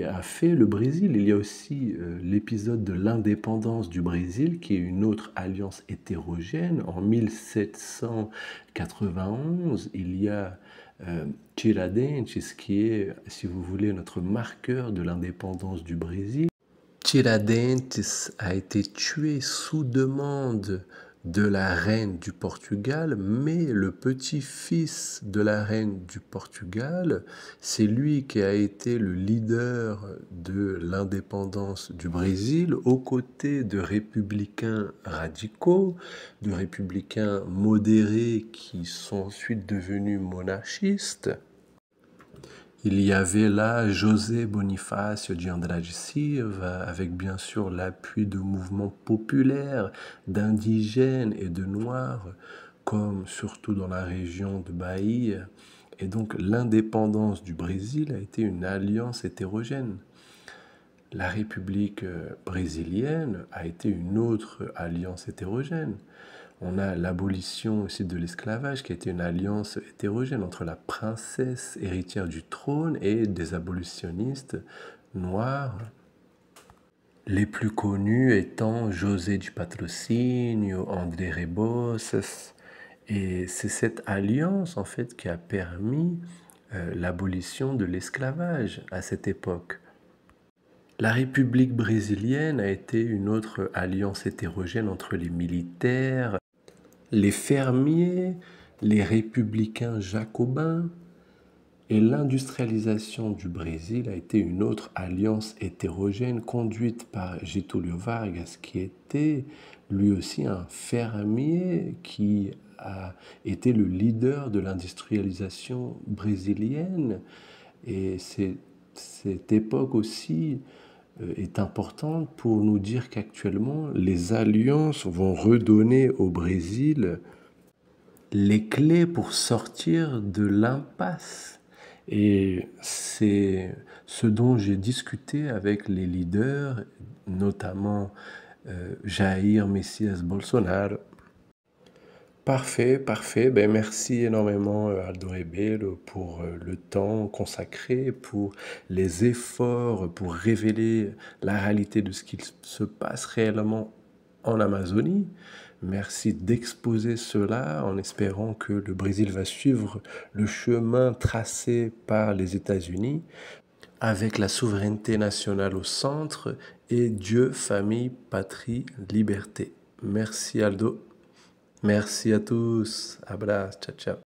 a fait le Brésil. Il y a aussi l'épisode de l'indépendance du Brésil, qui est une autre alliance hétérogène. En 1791, il y a Tiradentes, qui est, si vous voulez, notre marqueur de l'indépendance du Brésil. Tiradentes a été tué sous demande de la reine du Portugal, mais le petit-fils de la reine du Portugal, c'est lui qui a été le leader de l'indépendance du Brésil, aux côtés de républicains radicaux, de républicains modérés qui sont ensuite devenus monarchistes. Il y avait là José Bonifácio de Andrade Silva, avec bien sûr l'appui de mouvements populaires, d'indigènes et de noirs, comme surtout dans la région de Bahia. Et donc l'indépendance du Brésil a été une alliance hétérogène. La République brésilienne a été une autre alliance hétérogène. On a l'abolition aussi de l'esclavage qui a été une alliance hétérogène entre la princesse héritière du trône et des abolitionnistes noirs. Les plus connus étant José du Patrocínio, André Rebouças. Et c'est cette alliance en fait qui a permis l'abolition de l'esclavage à cette époque. La République brésilienne a été une autre alliance hétérogène entre les militaires, les fermiers, les républicains jacobins, et l'industrialisation du Brésil a été une autre alliance hétérogène conduite par Getúlio Vargas, qui était lui aussi un fermier qui a été le leader de l'industrialisation brésilienne. Et cette époque aussi est importante pour nous dire qu'actuellement, les alliances vont redonner au Brésil les clés pour sortir de l'impasse. Et c'est ce dont j'ai discuté avec les leaders, notamment Jair Messias Bolsonaro. Parfait, parfait. Ben, merci énormément Aldo Rebelo pour le temps consacré, pour les efforts, pour révéler la réalité de ce qu'il se passe réellement en Amazonie. Merci d'exposer cela en espérant que le Brésil va suivre le chemin tracé par les États-Unis avec la souveraineté nationale au centre et Dieu, famille, patrie, liberté. Merci Aldo. Merci à tous. Abraço. Ciao, ciao.